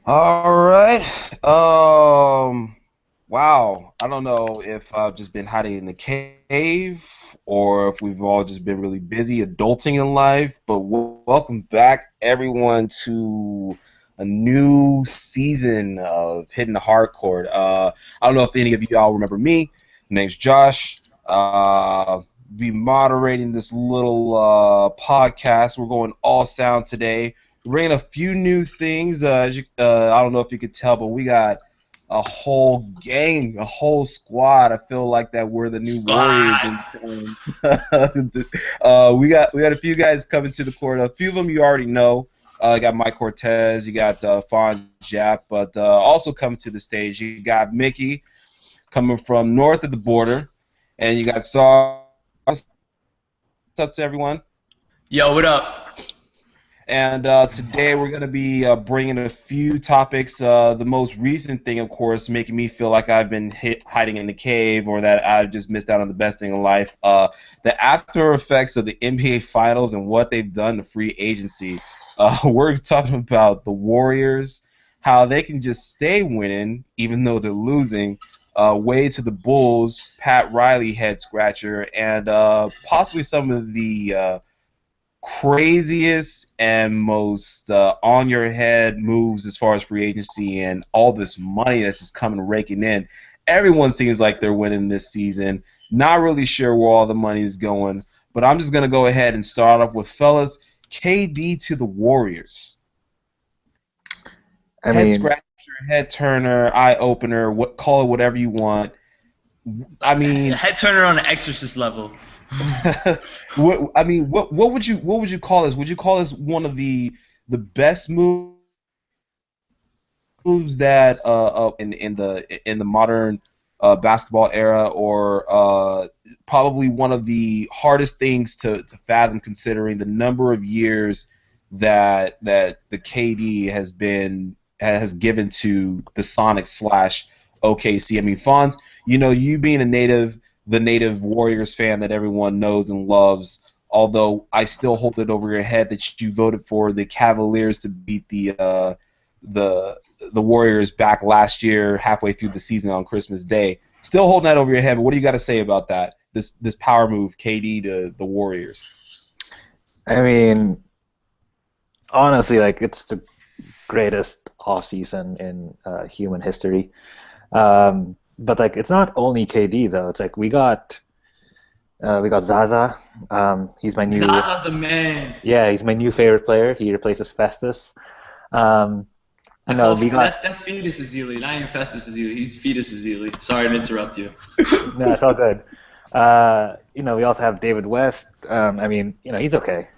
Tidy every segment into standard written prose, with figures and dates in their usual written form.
All right. Wow. I don't know if I've just been hiding in the cave or if we've all just been really busy adulting in life. But welcome back, everyone, to a new season of Hitting the Hardcourt. I don't know if any of you all remember me. My name's Josh. Be moderating this little podcast. We're going all sound today, bringing a few new things. I don't know if you could tell, but we got a whole gang, a whole squad. I feel like that we're the new Warriors Squad. in town. We got a few guys coming to the court. A few of them you already know. You got Mike Cortez, you got Fawn Jap, but also coming to the stage, you got Mickey coming from north of the border, and you got Saw. What's up to everyone? Yo, what up? And today we're going to be bringing a few topics. The most recent thing, of course, making me feel like I've been hiding in the cave or that I've just missed out on the best thing in life. The after effects of the NBA Finals and what they've done to free agency. We're talking about the Warriors, how they can just stay winning even though they're losing. Way to the Bulls, Pat Riley head scratcher, and possibly some of the craziest and most on your head moves as far as free agency and all this money that's just coming raking in. Everyone seems like they're winning this season. Not really sure where all the money is going, but I'm just gonna go ahead and start off with fellas. KD to the Warriors. I Head mean, scratcher, head turner, eye opener. What call it whatever you want. I mean, Head turner on an exorcist level. what would you call this? Would you call this one of the best moves that in the modern basketball era, or probably one of the hardest things to fathom, considering the number of years that the KD has given to the Sonics slash OKC. I mean, Fonz, you being the native Warriors fan that everyone knows and loves. Although I still hold it over your head that you voted for the Cavaliers to beat the the Warriors back last year, halfway through the season on Christmas Day. Still holding that over your head, but what do you got to say about that? This power move, KD to the Warriors. I mean, honestly, like it's the greatest off season in human history. But like, it's not only KD though. It's like we got Zaza. He's my new Zaza's the man. yeah, he's my new favorite player. He replaces Festus. Um, I call we got that fetus is Ezeli, not even Festus is Ezeli. He's fetus is Ezeli. Sorry to interrupt you. no, it's all good. We also have David West. I mean, he's okay.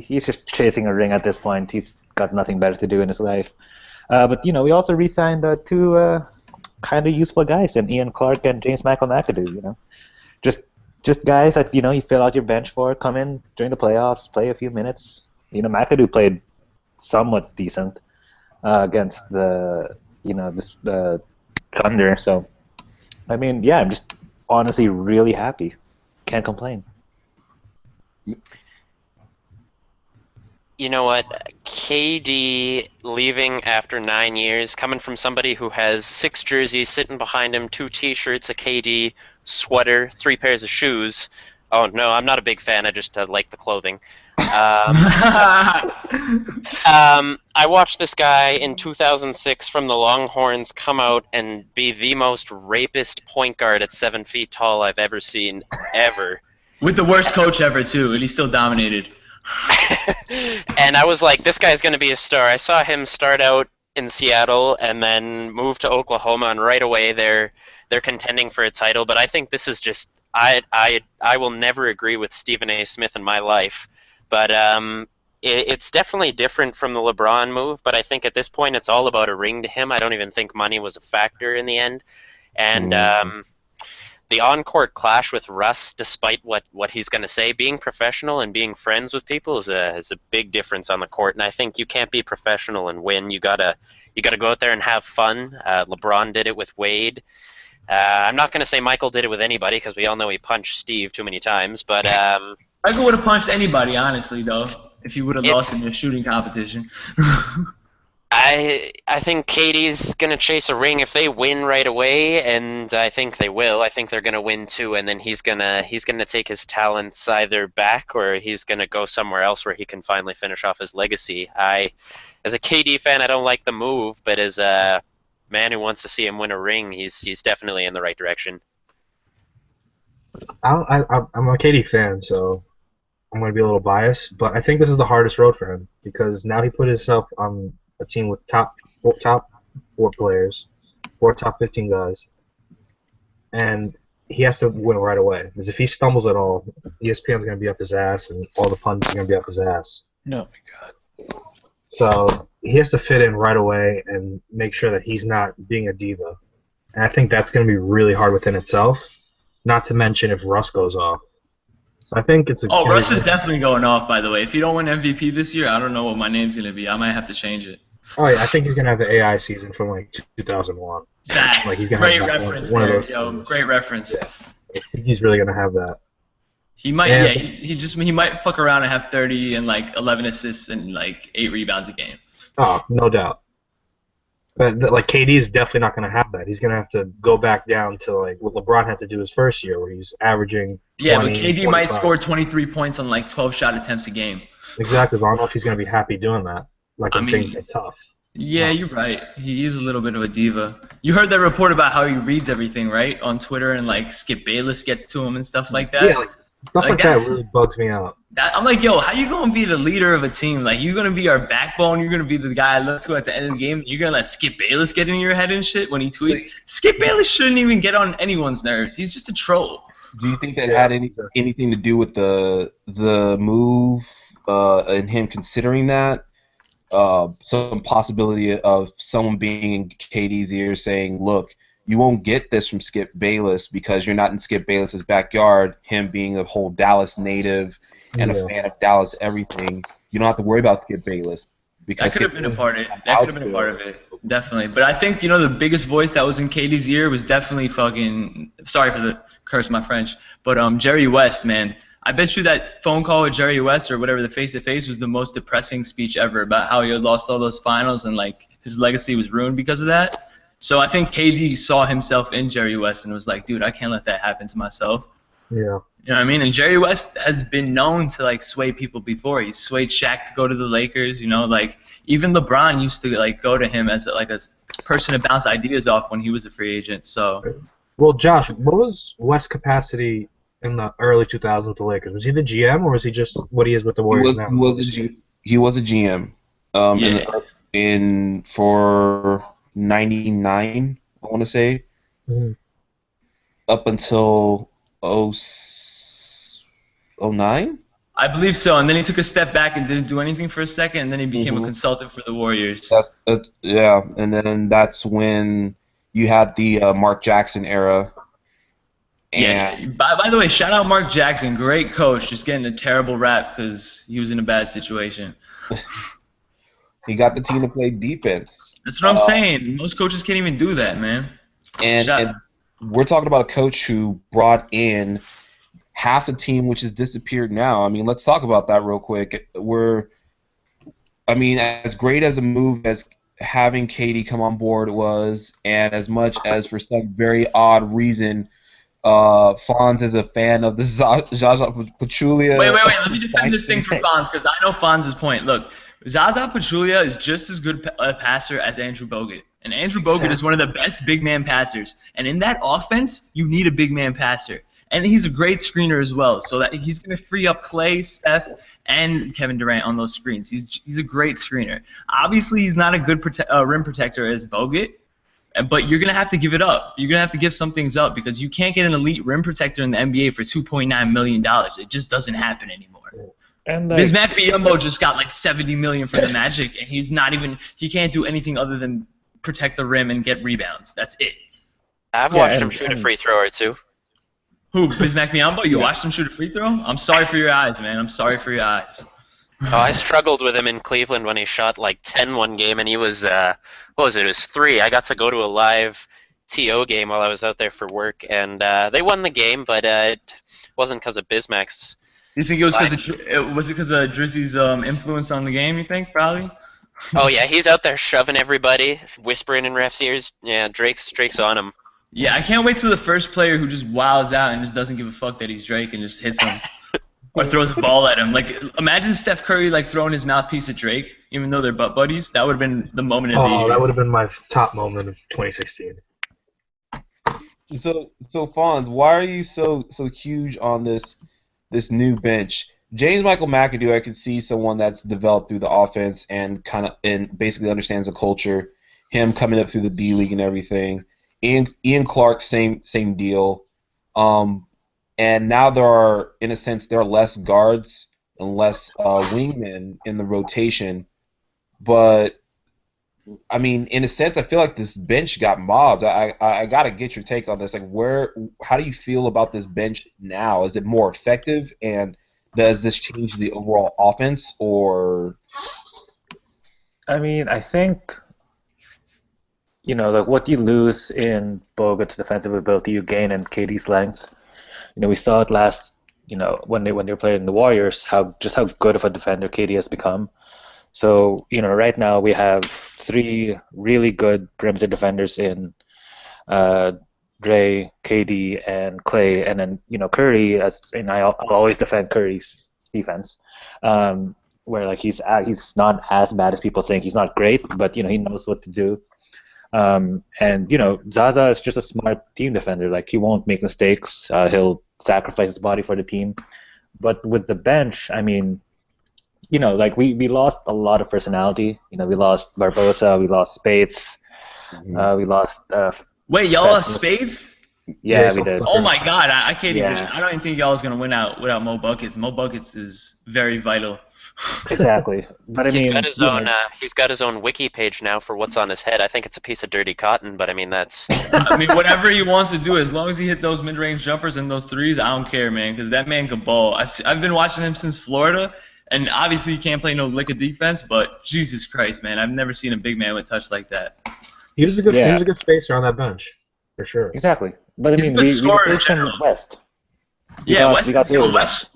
He's just chasing a ring at this point. He's got nothing better to do in his life. But we also re-signed two kind of useful guys, and Ian Clark and James Michael McAdoo. Just just guys that you fill out your bench for, come in during the playoffs, play a few minutes. McAdoo played somewhat decent against the Thunder. So I mean, yeah, I'm just honestly really happy. Can't complain. You know what? KD leaving after 9 years, coming from somebody who has six jerseys sitting behind him, two T-shirts, a KD sweater, three pairs of shoes. Oh no, I'm not a big fan. I just like the clothing. Um, I watched this guy in 2006 from the Longhorns come out and be the most rapist point guard at 7 feet tall I've ever seen, ever. With the worst coach ever too, and he still dominated. And I was like, this guy's going to be a star. I saw him start out in Seattle and then move to Oklahoma, and right away they're contending for a title. But I think this is just I will never agree with Stephen A. Smith in my life, but it's definitely different from the LeBron move. But I think at this point it's all about a ring to him. I don't even think money was a factor in the end, and Mm. the on-court clash with Russ, despite what he's going to say, being professional and being friends with people is a big difference on the court. And I think you can't be professional and win. You gotta go out there and have fun. LeBron did it with Wade. I'm not going to say Michael did it with anybody because we all know he punched Steve too many times. But Michael would have punched anybody, honestly, though, if he would have lost it's in the shooting competition. I think KD's gonna chase a ring if they win right away, and I think they will. I think they're gonna win too, and then he's gonna take his talents either back or he's gonna go somewhere else where he can finally finish off his legacy. As a KD fan, I don't like the move, but as a man who wants to see him win a ring, he's definitely in the right direction. I'm a KD fan, so I'm going to be a little biased, but I think this is the hardest road for him because now he put himself on a team with top four players, four top 15 guys, and he has to win right away. Because if he stumbles at all, ESPN's going to be up his ass, and all the pundits are going to be up his ass. No, my God. So he has to fit in right away and make sure that he's not being a diva. And I think that's going to be really hard within itself. Not to mention if Russ goes off. So I think it's a. Oh, Russ is definitely going off, by the way. If you don't win MVP this year, I don't know what my name's going to be. I might have to change it. Oh, yeah, I think he's going to have the AI season from, like, 2001. Facts. Like, he's gonna Great have reference one of there, those yo. teams. Great reference. Yeah. I think he's really going to have that. He might, And- he might fuck around and have 30 and, like, 11 assists and, like, 8 rebounds a game. Oh, no doubt. But, like, KD is definitely not going to have that. He's going to have to go back down to, like, what LeBron had to do his first year, where he's averaging Yeah, 20, but KD might 25. score 23 points on, like, 12 shot attempts a game. Exactly, but I don't know if he's going to be happy doing that. Like, when I things mean- get tough. Yeah, you're right. He is a little bit of a diva. You heard that report about how he reads everything, right? On Twitter, and like Skip Bayless gets to him and stuff like that. Yeah, like, stuff Like, like that that's- really bugs me out. I'm like, yo, how you gonna be the leader of a team? Like, you're gonna be our backbone. You're gonna be the guy I look to at the end of the game. You're gonna let Skip Bayless get in your head and shit when he tweets. Skip Bayless shouldn't even get on anyone's nerves. He's just a troll. Do you think that had anything to do with the move and him considering that? Some possibility of someone being in KD's ear saying, look, you won't get this from Skip Bayless because you're not in Skip Bayless's backyard, him being a whole Dallas native and a fan of Dallas everything. You don't have to worry about Skip Bayless. Because That could have been a part of it. That could have been a part of it. Definitely. But I think, the biggest voice that was in KD's ear was definitely fucking, sorry for the curse, my French, but Jerry West, man. I bet you that phone call with Jerry West or whatever, the face-to-face, was the most depressing speech ever about how he had lost all those finals and, like, his legacy was ruined because of that. So I think KD saw himself in Jerry West and was like, dude, I can't let that happen to myself. Yeah. You know what I mean? And Jerry West has been known to, like, sway people before. He swayed Shaq to go to the Lakers, like, even LeBron used to, like, go to him as, a person to bounce ideas off when he was a free agent, so. Well, Josh, what was West's capacity in the early 2000s with the Lakers? Was he the GM or was he just what he is with the Warriors now? He was a GM. For 99, I want to say, up until 09. I believe so, and then he took a step back and didn't do anything for a second, and then he became a consultant for the Warriors. Yeah, and then that's when you had the Mark Jackson era. Yeah. By the way, shout out Mark Jackson, great coach, just getting a terrible rap because he was in a bad situation. He got the team to play defense. That's what I'm saying. Most coaches can't even do that, man. And we're talking about a coach who brought in half the team, which has disappeared now. I mean, let's talk about that real quick. As great as a move as having KD come on board was, and as much as for some very odd reason, Fonz is a fan of the Zaza Pachulia. Wait. Let me defend this thing for Fonz because I know Fonz's point. Look, Zaza Pachulia is just as good a passer as Andrew Bogut. And Andrew Bogut is one of the best big man passers. And in that offense, you need a big man passer. And he's a great screener as well, so that he's going to free up Clay, Steph, and Kevin Durant on those screens. He's a great screener. Obviously, he's not a good rim protector as Bogut, but you're going to have to give it up. You're going to have to give some things up because you can't get an elite rim protector in the NBA for $2.9 million. It just doesn't happen anymore. And Bismack Biyombo just got like $70 million from the Magic, and he can't do anything other than protect the rim and get rebounds. That's it. I've watched him shoot a free throw or two. Who, Bismack Biyombo? You watched him shoot a free throw? I'm sorry for your eyes, man. I'm sorry for your eyes. Oh, I struggled with him in Cleveland when he shot like 10 one game, and he was, what was it? It was 3. I got to go to a live TO game while I was out there for work, and they won the game, but it wasn't because of Bismack's. You think it was because of Drizzy's influence on the game? You think probably? Oh yeah, he's out there shoving everybody, whispering in refs' ears. Yeah, Drake's on him. Yeah, I can't wait till the first player who just wows out and just doesn't give a fuck that he's Drake and just hits him or throws a ball at him. Like, imagine Steph Curry like throwing his mouthpiece at Drake, even though they're butt buddies. That would have been the moment of the Oh, year. that would have been my top moment of 2016. So Fonz, why are you so huge on this new bench? James Michael McAdoo, I could see someone that's developed through the offense and basically understands the culture. Him coming up through the D League and everything. Ian Clark, same deal. And now in a sense, there are less guards and less wingmen in the rotation. But I mean, in a sense, I feel like this bench got mobbed. I gotta get your take on this. Like, how do you feel about this bench now? Is it more effective, and does this change the overall offense, or? I mean, I think, like what you lose in Bogut's defensive ability, you gain in KD's length. We saw it last, when they were playing the Warriors, how good of a defender KD has become. So, right now we have three really good perimeter defenders in Dre, KD, and Clay, and then Curry. And I'll always defend Curry's defense, where like he's not as bad as people think. He's not great, but he knows what to do. And Zaza is just a smart team defender. Like he won't make mistakes. He'll sacrifice his body for the team. But with the bench, I mean, like we lost a lot of personality. We lost Barbosa, we lost Spates, we lost. Wait, y'all lost Spades? Yeah, we did. Oh my God, I can't even. Yeah. I don't even think y'all is gonna win out without Mo Buckets. Mo Buckets is very vital. Exactly, but I mean, He's got his own wiki page now for what's on his head. I think it's a piece of dirty cotton, but I mean that's. I mean, whatever he wants to do, as long as he hit those mid-range jumpers and those threes, I don't care, man, because that man can ball. I've been watching him since Florida, and obviously he can't play no lick of defense, but Jesus Christ, man, I've never seen a big man with touch like that. He was a good spacer on that bench, for sure. Exactly, but I He's a mean, good we scorer in replaced him general. with West. Yeah, really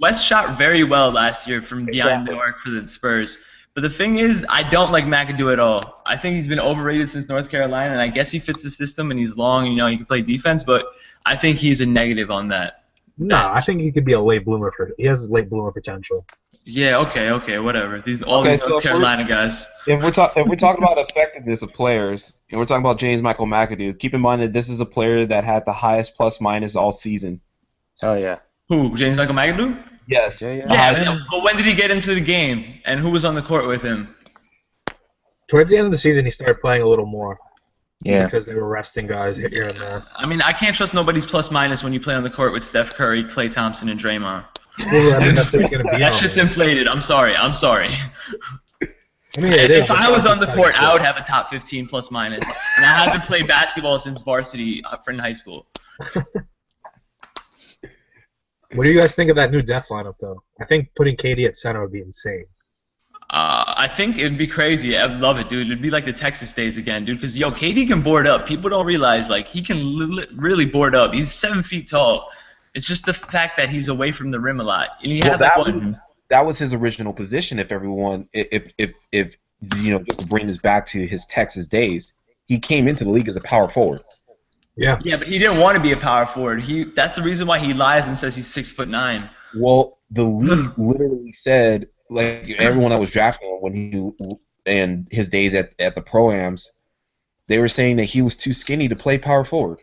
West shot very well last year from behind Exactly. the arc for the Spurs. But the thing is, I don't like McAdoo at all. I think he's been overrated since North Carolina, and I guess he fits the system, and he's long, and he can play defense, but I think he's a negative on that. No, I think he could be a late bloomer. He has late bloomer potential. Yeah, okay, whatever. These So North Carolina guys. If we're talking about effectiveness of players, and we're talking about James Michael McAdoo, keep in mind that this is a player that had the highest plus minus all season. Oh yeah. Who? James Michael McAdoo? Yes. Yeah. Yeah, but when did he get into the game, and who was on the court with him? Towards the end of the season, he started playing a little more. Yeah. Because they were resting guys here and there. I mean, I can't trust nobody's plus minus when you play on the court with Steph Curry, Klay Thompson, and Draymond. Well, I mean, that's what he's gonna be That on. shit's inflated. I'm sorry. I mean, it is. If I was on the court, I would have a top 15 plus minus, and I haven't played basketball since varsity in high school. What do you guys think of that new death lineup, though? I think putting KD at center would be insane. I think it'd be crazy. I'd love it, dude. It'd be like the Texas days again, dude. Because KD can board up. People don't realize like he can really board up. He's 7 feet tall. It's just the fact that he's away from the rim a lot, and he has that was his original position. If just to bring this back to his Texas days, he came into the league as a power forward. Yeah. Yeah, but he didn't want to be a power forward. That's the reason why he lies and says he's 6'9". Well, the league literally said, like everyone that was drafting him when he and his days at the pro-ams, they were saying that he was too skinny to play power forward.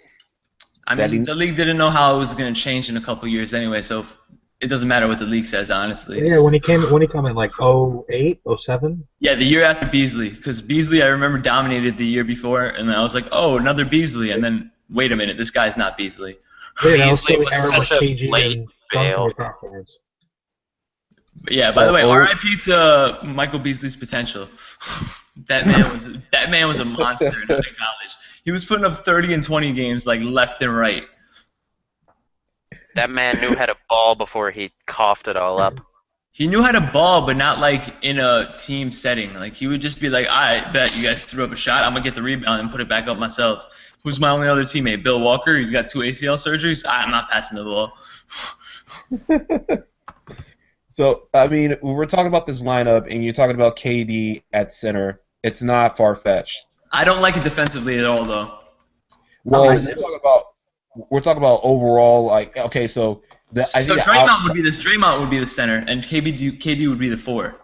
I mean, the league didn't know how it was going to change in a couple years anyway, so it doesn't matter what the league says, honestly. Yeah, when he came in like 08, 07? Yeah, the year after Beasley, because Beasley I remember dominated the year before, and then I was like, oh, another Beasley, and then wait a minute, this guy's not Beasley. Yeah, that was Beasley still the was era such where a KG late and Duncan bail. were power forwards. But yeah, So, by the way, R.I.P. to Michael Beasley's potential. That man was a monster in college. He was putting up 30 and 20 games like left and right. That man knew how to ball before he coughed it all up. He knew how to ball, but not like in a team setting. Like he would just be like, I bet you guys threw up a shot. I'm gonna get the rebound and put it back up myself. Who's my only other teammate? Bill Walker. He's got 2 ACL surgeries. I'm not passing the ball. So, I mean, we're talking about this lineup, and you're talking about KD at center. It's not far fetched. I don't like it defensively at all, though. Well, I- we're talking about overall. Like, okay, so I think Draymond would be the center, and KD would be the 4.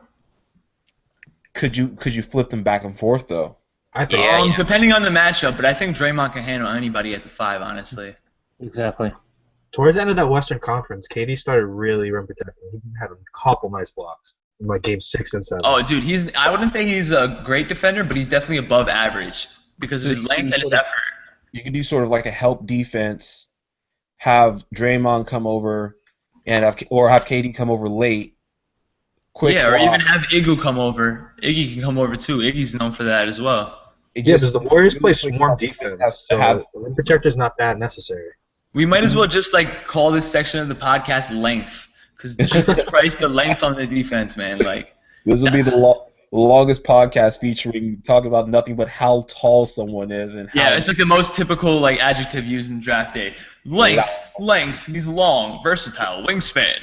could you flip them back and forth though? I think. Yeah. Depending on the matchup, but I think Draymond can handle anybody at the 5, honestly. Exactly. Towards the end of that Western Conference, KD started really rim protecting. He had a couple nice blocks in like Game 6 and 7. Oh, dude, I wouldn't say he's a great defender, but he's definitely above average because of his length and his effort. You could do sort of like a help defense, have Draymond come over, and have KD come over late. Quick Yeah, or block. even have Iggy come over. Iggy can come over too. Iggy's known for that as well. Because the Warriors play swarm defense, so the rim protector's not that necessary. We might as well just like call this section of the podcast length, because Jesus Christ, the length on the defense, man. Like This will be the longest podcast featuring talking about nothing but how tall someone is and how. yeah, it's like the most typical like adjective used in draft day. Length. He's long, versatile, wingspan.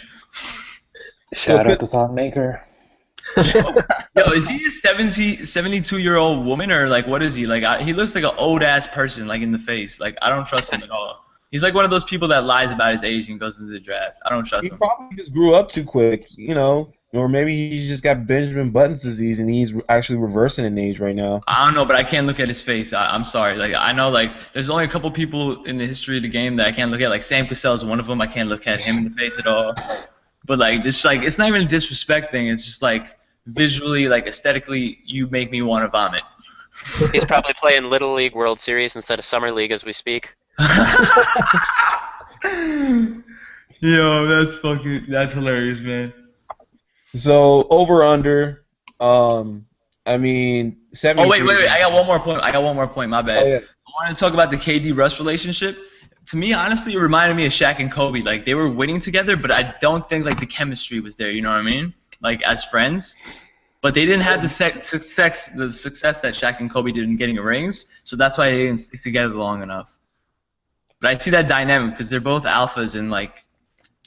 Shout out to Thought-Maker. Yo, is he a 72-year-old woman or like what is he? Like he looks like an old ass person like in the face. Like I don't trust him at all. He's like one of those people that lies about his age and goes into the draft. I don't trust He him. probably just grew up too quick, or maybe he's just got Benjamin Button's disease and he's actually reversing in age right now. I don't know, but I can't look at his face. I'm sorry. Like I know, like there's only a couple people in the history of the game that I can't look at. Like Sam Cassell is one of them. I can't look at him in the face at all. But like, just like it's not even a disrespect thing. It's just like visually, like aesthetically, you make me want to vomit. He's probably playing Little League World Series instead of Summer League as we speak. Yo, that's hilarious, man. So over under, I mean 73. Oh wait! I got one more point. My bad. Oh, yeah. I want to talk about the KD Russ relationship. To me, honestly, it reminded me of Shaq and Kobe. Like they were winning together, but I don't think like the chemistry was there. You know what I mean? Like as friends, but they didn't have the success that Shaq and Kobe did in getting rings. So that's why they didn't stick together long enough. But I see that dynamic because they're both alphas, and like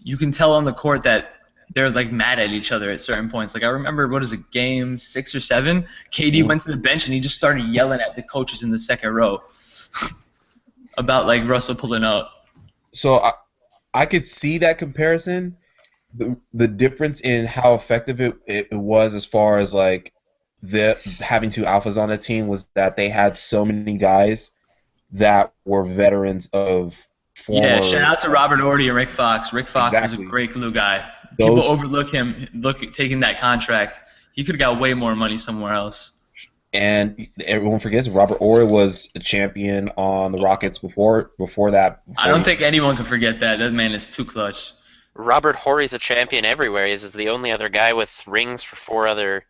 you can tell on the court that they're like mad at each other at certain points. Like I remember, what is it, Game 6 or 7? KD went to the bench and he just started yelling at the coaches in the second row about like Russell pulling up. So I could see that comparison. The difference in how effective it was as far as like having two alphas on a team was that they had so many guys that were veterans of former. Yeah, shout out to Robert Ory and Rick Fox. Rick Fox was a Exactly. great glue guy. People overlook him, taking that contract. He could have got way more money somewhere else. And everyone forgets Robert Ory was a champion on the Rockets before that. I don't think anyone can forget that. That man is too clutch. Robert Horry's a champion everywhere. He's the only other guy with rings for four other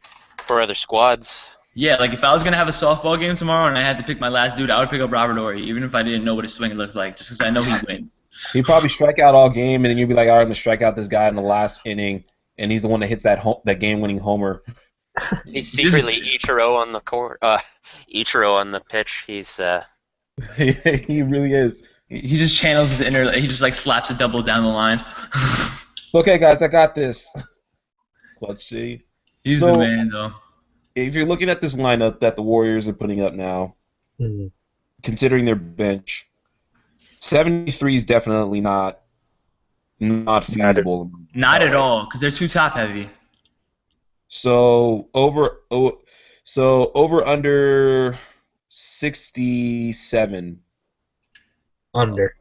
squads. Yeah, like if I was gonna have a softball game tomorrow and I had to pick my last dude, I would pick up Robert Ory, even if I didn't know what his swing looked like, just because I know he wins. He'd probably strike out all game, and then you'd be like, all right, I'm going to strike out this guy in the last inning, and he's the one that hits that game-winning homer. He's secretly Ichiro on the court. Ichiro on the pitch. He's He really is. He just channels his inner. He just like slaps a double down the line. It's okay, guys, I got this. Let's see. He's the man, though. If you're looking at this lineup that the Warriors are putting up now, considering their bench, 73 is definitely not feasible. Not at all, because they're too top heavy. So over under 67. Under.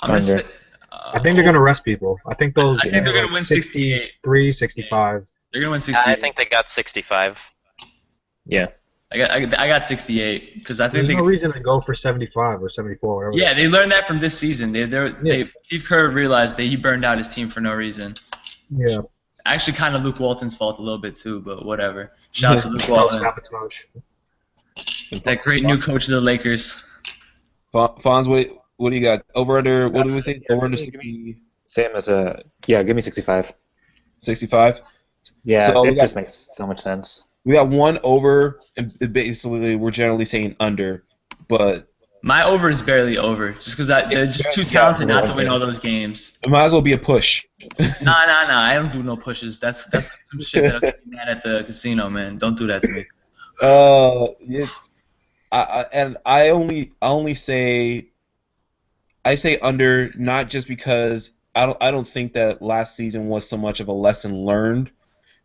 I'm gonna say, I think they're gonna rest people. I think they'll. I think they're gonna win 68. 65. They're gonna win 68. I think they got 65. Yeah. I got 68 because I think There's no reason to go for 75 or 74. Whatever. Yeah, they learned that from this season. Steve Kerr realized that he burned out his team for no reason. Yeah. Actually, kind of Luke Walton's fault a little bit too, but whatever. Shout out to Luke Walton, that great new coach of the Lakers. Fonz, what do you got? Over under? What did we say? Over under 60? Same as give me 65. 65. Yeah, So it just makes so much sense. We got one over, and basically we're generally saying under, but My over is barely over, just because they're just too talented not to win all those games. it might as well be a push. Nah, I don't do no pushes. That's some shit that I'll get mad at the casino, man. Don't do that to me. It's and I only say I say under, not just because I don't think that last season was so much of a lesson learned,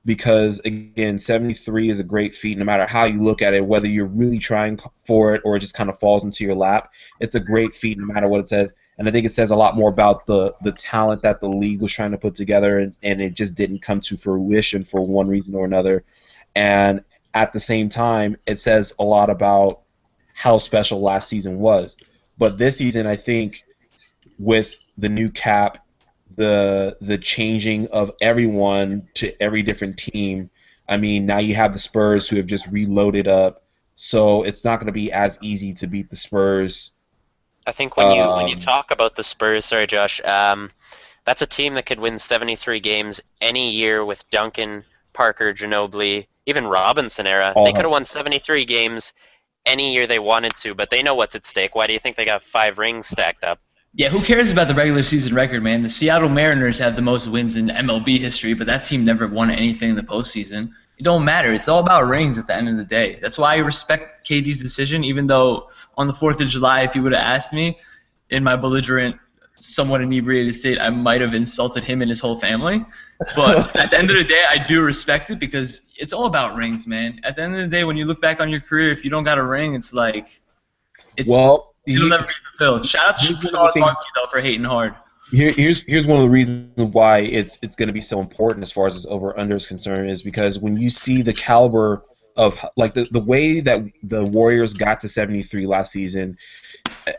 because again 73 is a great feat no matter how you look at it, whether you're really trying for it or it just kind of falls into your lap. It's a great feat no matter what it says, and I think it says a lot more about the talent that the league was trying to put together, and it just didn't come to fruition for one reason or another. And at the same time, it says a lot about how special last season was. But this season, I think, with the new cap, the changing of everyone to every different team. I mean, now you have the Spurs who have just reloaded up, so it's not going to be as easy to beat the Spurs. I think when you talk about the Spurs, sorry, Josh, that's a team that could win 73 games any year with Duncan, Parker, Ginobili, even Robinson era. They could have won 73 games any year they wanted to, but they know what's at stake. Why do you think they got 5 rings stacked up? Yeah, who cares about the regular season record, man? The Seattle Mariners have the most wins in MLB history, but that team never won anything in the postseason. It don't matter. It's all about rings at the end of the day. That's why I respect KD's decision, even though on the 4th of July, if he would have asked me in my belligerent, somewhat inebriated state, I might have insulted him and his whole family. But at the end of the day, I do respect it because it's all about rings, man. At the end of the day, when you look back on your career, if you don't got a ring, it's like it'll never be fulfilled. Shout out to Charles Barkley, though, for hating hard. Here's one of the reasons why it's going to be so important as far as this over under is concerned, is because when you see the caliber of like the way that the Warriors got to 73 last season,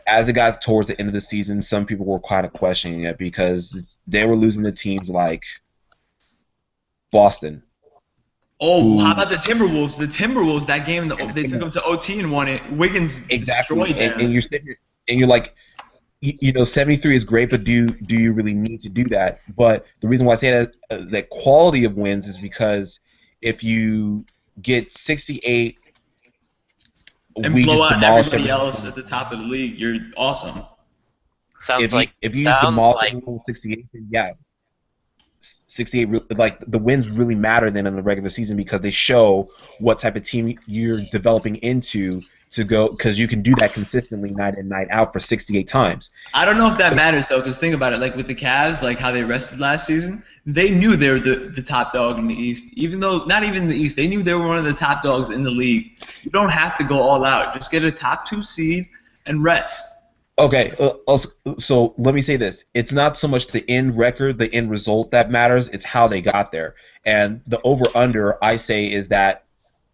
as it got towards the end of the season, some people were kind of questioning it because they were losing to teams like Boston. Oh, how about the Timberwolves? The Timberwolves, that game, they took them to OT and won it. Wiggins destroyed them. And you're sitting here, and you're like, 73 is great, but do you really need to do that? But the reason why I say that quality of wins is because if you get 68, and we blow just out demolished everybody else at the top of the league, you're awesome. Sounds if you demolish everyone with 68, then yeah. 68, like the wins really matter then in the regular season because they show what type of team you're developing into to go, because you can do that consistently night in, night out for 68 times. I don't know if that matters though, because think about it, like with the Cavs, like how they rested last season, they knew they were the top dog in the East, even though not even in the East, they knew they were one of the top dogs in the league. You don't have to go all out, just get a top 2 seed and rest. Okay, so let me say this. It's not so much the end record, the end result that matters, it's how they got there. And the over-under, I say, is that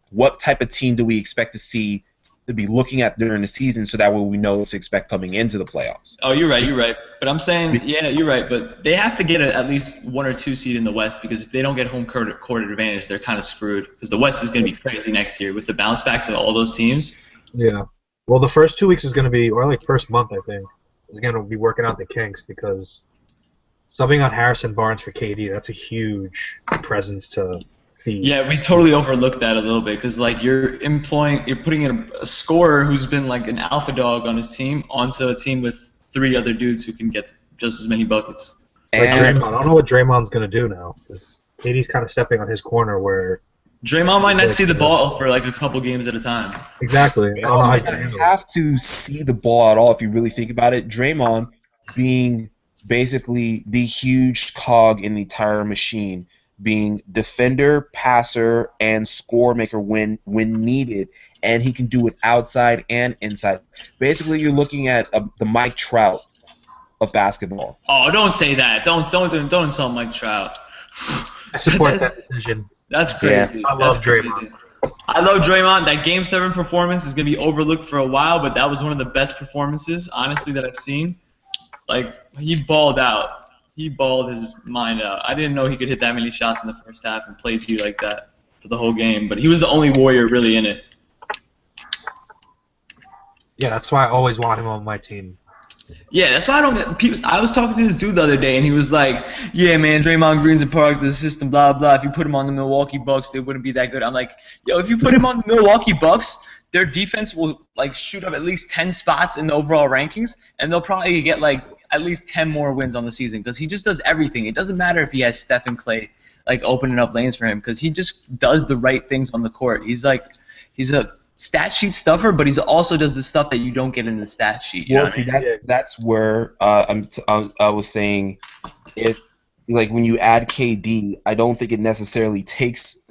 what type of team do we expect to see to be looking at during the season so that way we know what to expect coming into the playoffs. Oh, you're right. But I'm saying, yeah, you're right. But they have to get at least 1 or 2 seed in the West because if they don't get home court advantage, they're kind of screwed because the West is going to be crazy next year with the bounce backs of all those teams. Yeah. Well, the first 2 weeks is going to be, or like first month, I think, is going to be working out the kinks because subbing on Harrison Barnes for KD, that's a huge presence to feed. Yeah, we totally overlooked that a little bit because like you're putting in a scorer who's been like an alpha dog on his team onto a team with 3 other dudes who can get just as many buckets. Like Draymond, I don't know what Draymond's going to do now because KD's kind of stepping on his corner where Draymond might not see the ball for like a couple games at a time. Exactly. I don't know how he's going to handle it. You have to see the ball at all if you really think about it. Draymond being basically the huge cog in the entire machine, being defender, passer, and score maker when needed, and he can do it outside and inside. Basically, you're looking at the Mike Trout of basketball. Oh, don't say that. Don't insult Mike Trout. I support that decision. That's crazy. Yeah, I love Draymond. I love Draymond. That Game 7 performance is going to be overlooked for a while, but that was one of the best performances, honestly, that I've seen. Like, he balled out. He balled his mind out. I didn't know he could hit that many shots in the first half and play to you like that for the whole game, but he was the only Warrior really in it. Yeah, that's why I always want him on my team. Yeah, that's why I don't get people. I was talking to this dude the other day, and he was like, "Yeah, man, Draymond Green's a product of the system, blah blah. If you put him on the Milwaukee Bucks, they wouldn't be that good." I'm like, "Yo, if you put him on the Milwaukee Bucks, their defense will like shoot up at least 10 spots in the overall rankings, and they'll probably get like at least 10 more wins on the season because he just does everything. It doesn't matter if he has Steph and Clay like opening up lanes for him because he just does the right things on the court. He's like." He's a stat sheet stuffer, but he also does the stuff that you don't get in the stat sheet. You know Well, what I see, mean? that's where I was saying, if like when you add KD, I don't think it necessarily takes.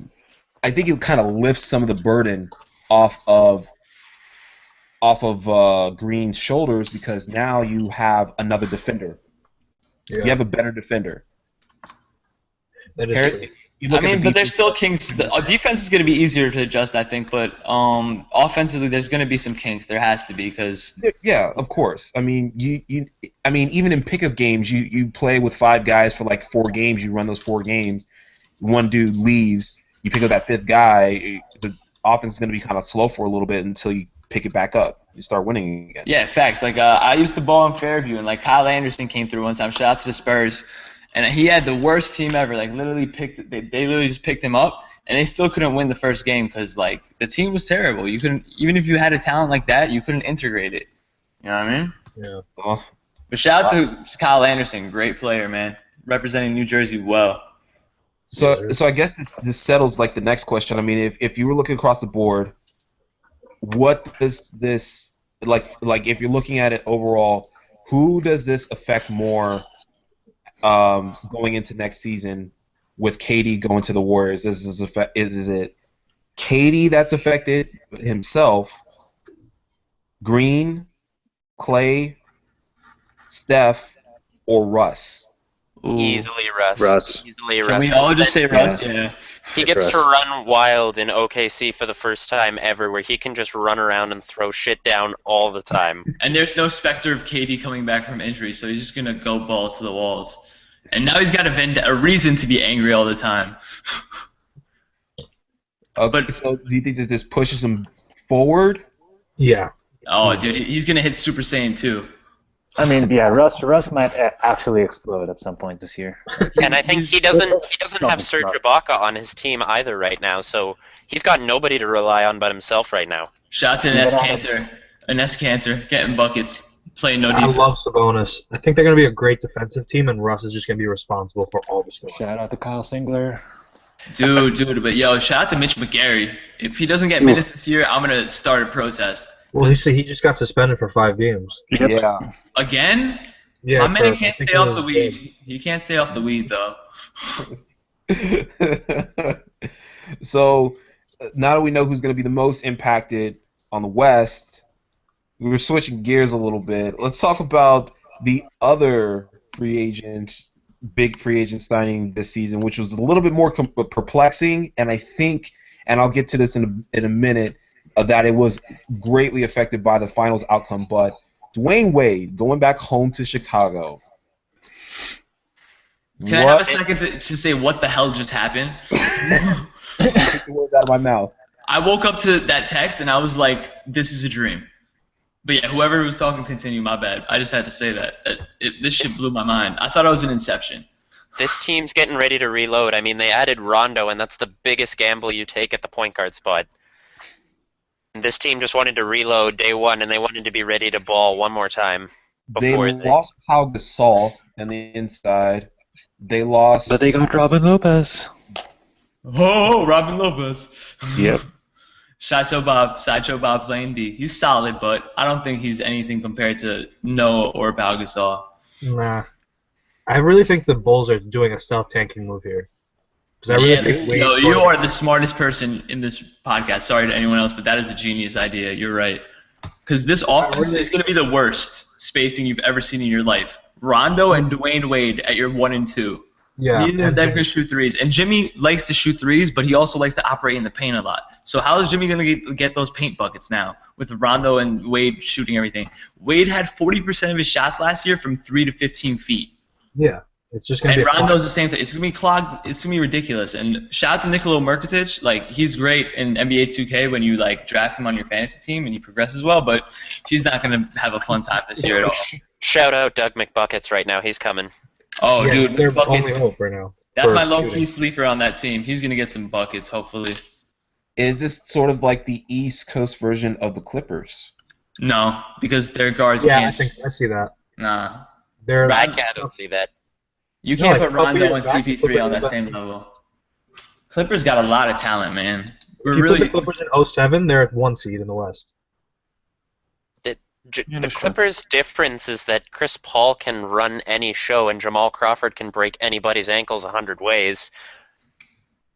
I think it kind of lifts some of the burden off of Green's shoulders, because now you have another defender. You Yeah, have a better defender. that is true. You look I at mean, the but there's defense. still kinks. The defense is going to be easier to adjust, I think, but offensively, there's going to be some kinks. There has to be, because Yeah, of course. I mean, I mean, even in pickup games, you play with 5 guys for like 4 games. You run those 4 games. One dude leaves. You pick up that 5th guy. The offense is going to be kind of slow for a little bit until you pick it back up. You start winning again. yeah, facts. Like I used to ball in Fairview, and like Kyle Anderson came through one time. Shout out to the Spurs, and he had the worst team ever. Like literally they literally just picked him up, and they still couldn't win the first game because like the team was terrible. You couldn't, even if you had a talent like that, you couldn't integrate it. You know what I mean? Yeah. Oh, But shout out to Kyle Anderson, great player, man, representing New Jersey well. So I guess this settles like the next question. I mean, if you were looking across the board, what does this like if you're looking at it overall, who does this affect more going into next season with KD going to the Warriors? Is it KD that's affected himself, Green, Clay, Steph, or Russ? Ooh. Easily Russ. Russ. Easily Can Russ. we all just say Russ? Yeah. Yeah. He gets to Russ. run wild in OKC for the first time ever, where he can just run around and throw shit down all the time. And there's no specter of KD coming back from injury, so he's just gonna go balls to the walls. And now he's got a reason to be angry all the time. But so do you think that this pushes him forward? Yeah. Oh, dude, he's gonna hit Super Saiyan 2. I mean, yeah, Russ might actually explode at some point this year. And I think he doesn't have Not- Serge Ibaka on his team either right now, so he's got nobody to rely on but himself right now. Shout out to Enes Kanter getting buckets, playing no I defense. love Sabonis. I think they're going to be a great defensive team, and Russ is just going to be responsible for all the scoring. Shout out to Kyle Singler. Dude, but yo, shout out to Mitch McGary. If he doesn't get minutes this year, I'm gonna start a protest. Well, he just got suspended for 5 games. Yep. Yeah. Again? Yeah, My man I can't think stay it off the was weed. He can't stay off the weed though. So now that we know who's going to be the most impacted on the West, we're switching gears a little bit. Let's talk about the other big free agent signing this season, which was a little bit more perplexing, and I think, and I'll get to this in a minute, that it was greatly affected by the finals outcome. But Dwayne Wade going back home to Chicago. Can I have a second to say what the hell just happened? Take the words out of my mouth. I woke up to that text and I was like, this is a dream. But yeah, whoever was talking, continue, my bad. I just had to say that. This shit blew my mind. I thought I was in Inception. This team's getting ready to reload. I mean, they added Rondo, and that's the biggest gamble you take at the point guard spot. And this team just wanted to reload day one, and they wanted to be ready to ball one more time. They lost Pau Gasol on the inside. They lost. But they got Robin Lopez. Oh, Robin Lopez. Yep. Sideshow Bob playing D. He's solid, but I don't think he's anything compared to Noah or Pau Gasol. Nah. I really think the Bulls are doing a stealth tanking move here. Because I really think Wade's No, going you to- are the smartest person in this podcast. Sorry to anyone else, but that is a genius idea. You're right. Because this offense is going to be the worst spacing you've ever seen in your life. Rondo and Dwayne Wade at your 1 and 2. Yeah. Neither of them can shoot threes. And Jimmy likes to shoot threes, but he also likes to operate in the paint a lot. So how is Jimmy going to get those paint buckets now with Rondo and Wade shooting everything? Wade had 40% of his shots last year from 3 to 15 feet. Yeah. It's just going to And be Rondo's the same thing. It's going to be clogged. It's going to be ridiculous. And shout out to Nikola Mirkotic. Like, he's great in NBA 2K when you, like, draft him on your fantasy team and he progresses well, but he's not going to have a fun time this year at all. Shout out Doug McBuckets right now. He's coming. Oh, yeah, dude, they're the buckets. only hope right now. That's for my low-key shooting. sleeper on that team. He's going to get some buckets, hopefully. Is this sort of like the East Coast version of the Clippers? No, because their guards Yeah, can't. I see that. Nah. They're I can't see that. You No, can't like put a couple Rondo years and back, CP3 Clippers on were the that best same team. level. Clippers got a lot of talent, man. We're If you put the really Clippers in 07, they're at 1 seed in the West. Yeah, The that's true. Clippers' difference is that Chris Paul can run any show and Jamal Crawford can break anybody's ankles 100 ways.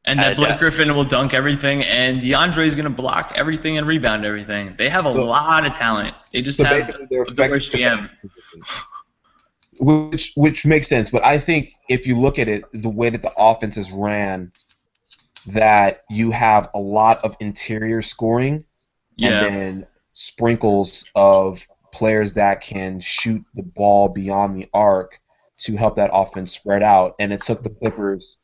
and Uh, that Blake Griffin will dunk everything, and DeAndre is gonna block everything and rebound everything. They have a So, lot of talent. They just so have basically, they're the worst effective at GM. positions, which makes sense. But I think if you look at it, the way that the offense is ran, that you have a lot of interior scoring and Yeah. then sprinkles of players that can shoot the ball beyond the arc to help that offense spread out. And it took the Clippers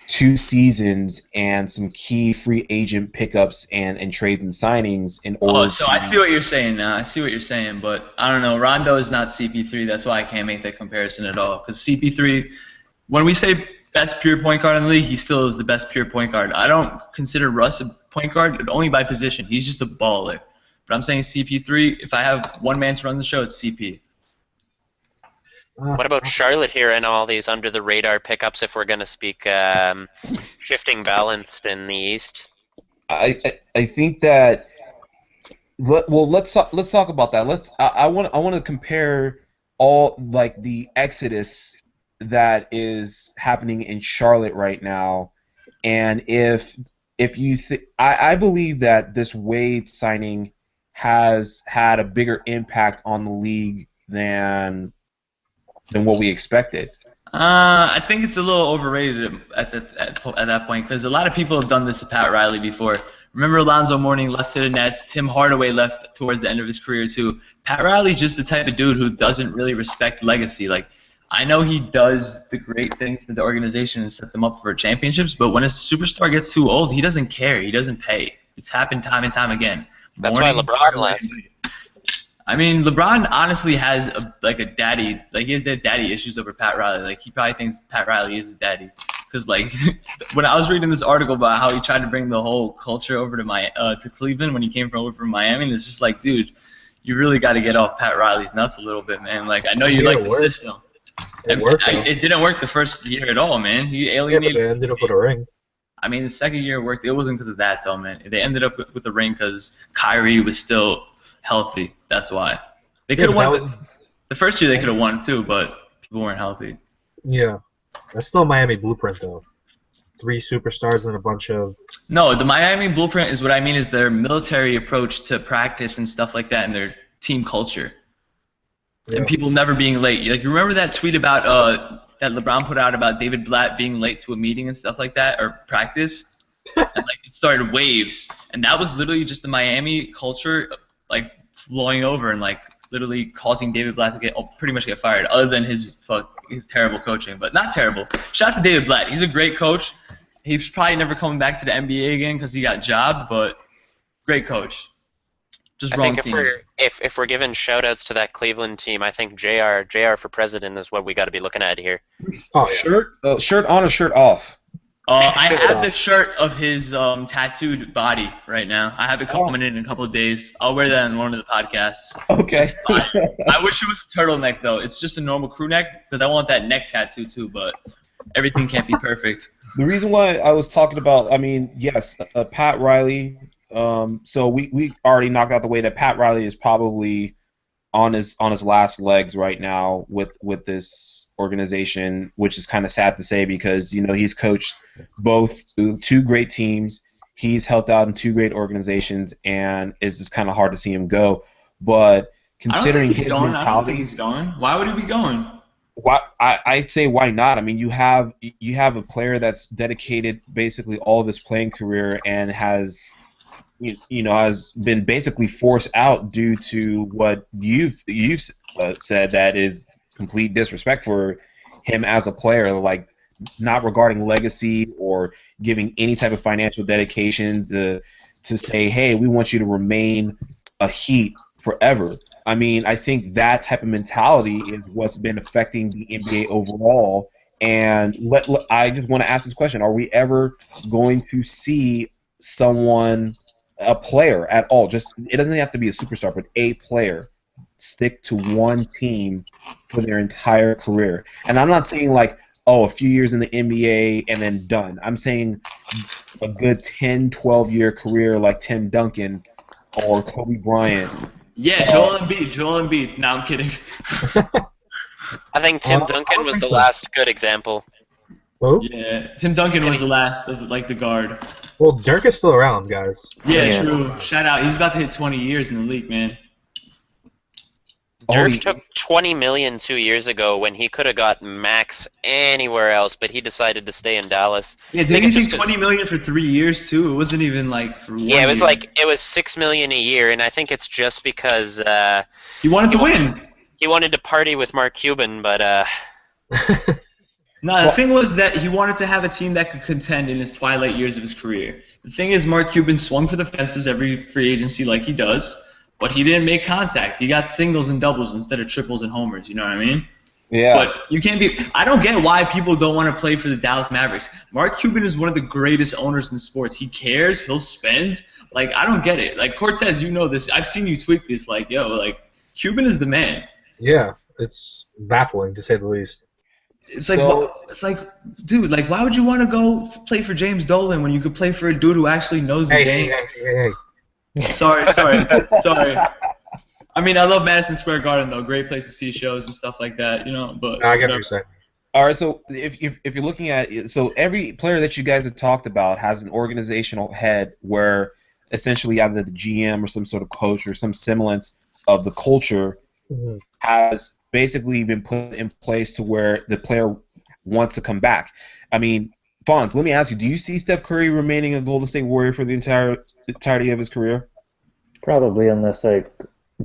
2 seasons and some key free agent pickups and trades and signings in Oh, order so I see to. what you're saying now. I see what you're saying, but I don't know. Rondo is not CP3. That's why I can't make that comparison at all. Because CP3, when we say best pure point guard in the league, he still is the best pure point guard. I don't consider Russ a point guard, but only by position. He's just a baller. But I'm saying CP3, if I have one man to run the show, it's CP. What about Charlotte here and all these under the radar pickups if we're going to speak shifting balanced in the East? I think that. Let's talk about that. I want to compare all like the exodus that is happening in Charlotte right now, and if you I believe that this Wade signing has had a bigger impact on the league than what we expected. I think it's a little overrated at that point because a lot of people have done this to Pat Riley before. Remember Alonzo Mourning left to the Nets. Tim Hardaway left towards the end of his career too. Pat Riley's just the type of dude who doesn't really respect legacy. Like I know he does the great thing for the organization and set them up for championships, but when a superstar gets too old, he doesn't care. He doesn't pay. It's happened time and time again. That's why LeBron Hardaway, left. I mean, LeBron honestly has like a daddy, like he has daddy issues over Pat Riley. Like he probably thinks Pat Riley is his daddy. Because like when I was reading this article about how he tried to bring the whole culture over to Cleveland when he came over from Miami, and it's just like, dude, you really got to get off Pat Riley's nuts a little bit, man. Like I know you like the system. It worked, though. It didn't work the first year at all, man. He Yeah, but alienated. they ended up with a ring. I mean, the second year it worked. It wasn't because of that, though, man. They ended up with the ring because Kyrie was still healthy. That's why. They could have won. The first year they could have won, too, but people weren't healthy. Yeah. That's still Miami blueprint, though. 3 superstars and a bunch of... No, the Miami blueprint is what I mean is their military approach to practice and stuff like that and their team culture. Yeah. And people never being late. Like, you remember that tweet about that LeBron put out about David Blatt being late to a meeting and stuff like that, or practice? And, like, it started waves. And that was literally just the Miami culture, like, flowing over and, like, literally causing David Blatt to pretty much get fired, other than his terrible coaching. But not terrible. Shout out to David Blatt. He's a great coach. He's probably never coming back to the NBA again because he got jobbed, but great coach. Just I wrong think team. if we're giving shout-outs to that Cleveland team, I think JR for president is what we got to be looking at here. Oh, yeah. Shirt on or shirt off? I have the shirt of his tattooed body right now. I have it coming in a couple of days. I'll wear that on one of the podcasts. Okay. I wish it was a turtleneck, though. It's just a normal crew neck because I want that neck tattoo, too, but everything can't be perfect. The reason why I was talking about, I mean, yes, Pat Riley. So we already knocked out the way that Pat Riley is probably on his last legs right now with this organization, which is kind of sad to say because he's coached both 2 great teams. He's helped out in 2 great organizations, and it's just kind of hard to see him go. But considering his mentality, I don't think he's going. Why would he be going? I'd say why not? I mean, you have a player that's dedicated basically all of his playing career and has has been basically forced out due to what you've said, that is complete disrespect for him as a player, like not regarding legacy or giving any type of financial dedication to say, hey, we want you to remain a Heat forever. I mean, I think that type of mentality is what's been affecting the NBA overall. And I just want to ask this question: are we ever going to see a player at all? Just, it doesn't have to be a superstar, but a player stick to one team for their entire career? And I'm not saying like, a few years in the NBA and then done. I'm saying a good 10, 12-year career like Tim Duncan or Kobe Bryant. Yeah, Joel Embiid. Joel Embiid. No, I'm kidding. I think Tim I Duncan don't was think the so. last good example. Who? Yeah, Tim Duncan was the last of like the guard. Well, Dirk is still around, guys. Yeah, Yeah. true. Shout out. He's about to hit 20 years in the league, man. Dirk Oh, took 20 million 2 years ago when he could have got max anywhere else, but he decided to stay in Dallas. Yeah, I think didn't he it's take just 'cause- 20 million for 3 years too? It wasn't even like for 1 Yeah, it was year. like it was 6 million a year, and I think it's just because He wanted to win. he wanted to party with Mark Cuban, but No, the thing was that he wanted to have a team that could contend in his twilight years of his career. The thing is, Mark Cuban swung for the fences every free agency like he does, but he didn't make contact. He got singles and doubles instead of triples and homers. You know what I mean? yeah. But you can't be. I don't get why people don't want to play for the Dallas Mavericks. Mark Cuban is one of the greatest owners in sports. He cares. He'll spend. Like, I don't get it. Like, Cortez, you know this. I've seen you tweet this. Like, yo, like, Cuban is the man. Yeah, it's baffling to say the least. It's like, So- it's like, dude, like, why would you want to go play for James Dolan when you could play for a dude who actually knows the Hey, game? hey. Sorry. I mean, I love Madison Square Garden though. Great place to see shows and stuff like that, you know. But No, I get what you're saying. All right, so if you're looking at it, so every player that you guys have talked about has an organizational head where essentially either the GM or some sort of coach or some semblance of the culture Mhm. has basically been put in place to where the player wants to come back. I mean, Fonz, let me ask you, do you see Steph Curry remaining a Golden State Warrior for the entirety of his career? Probably, unless like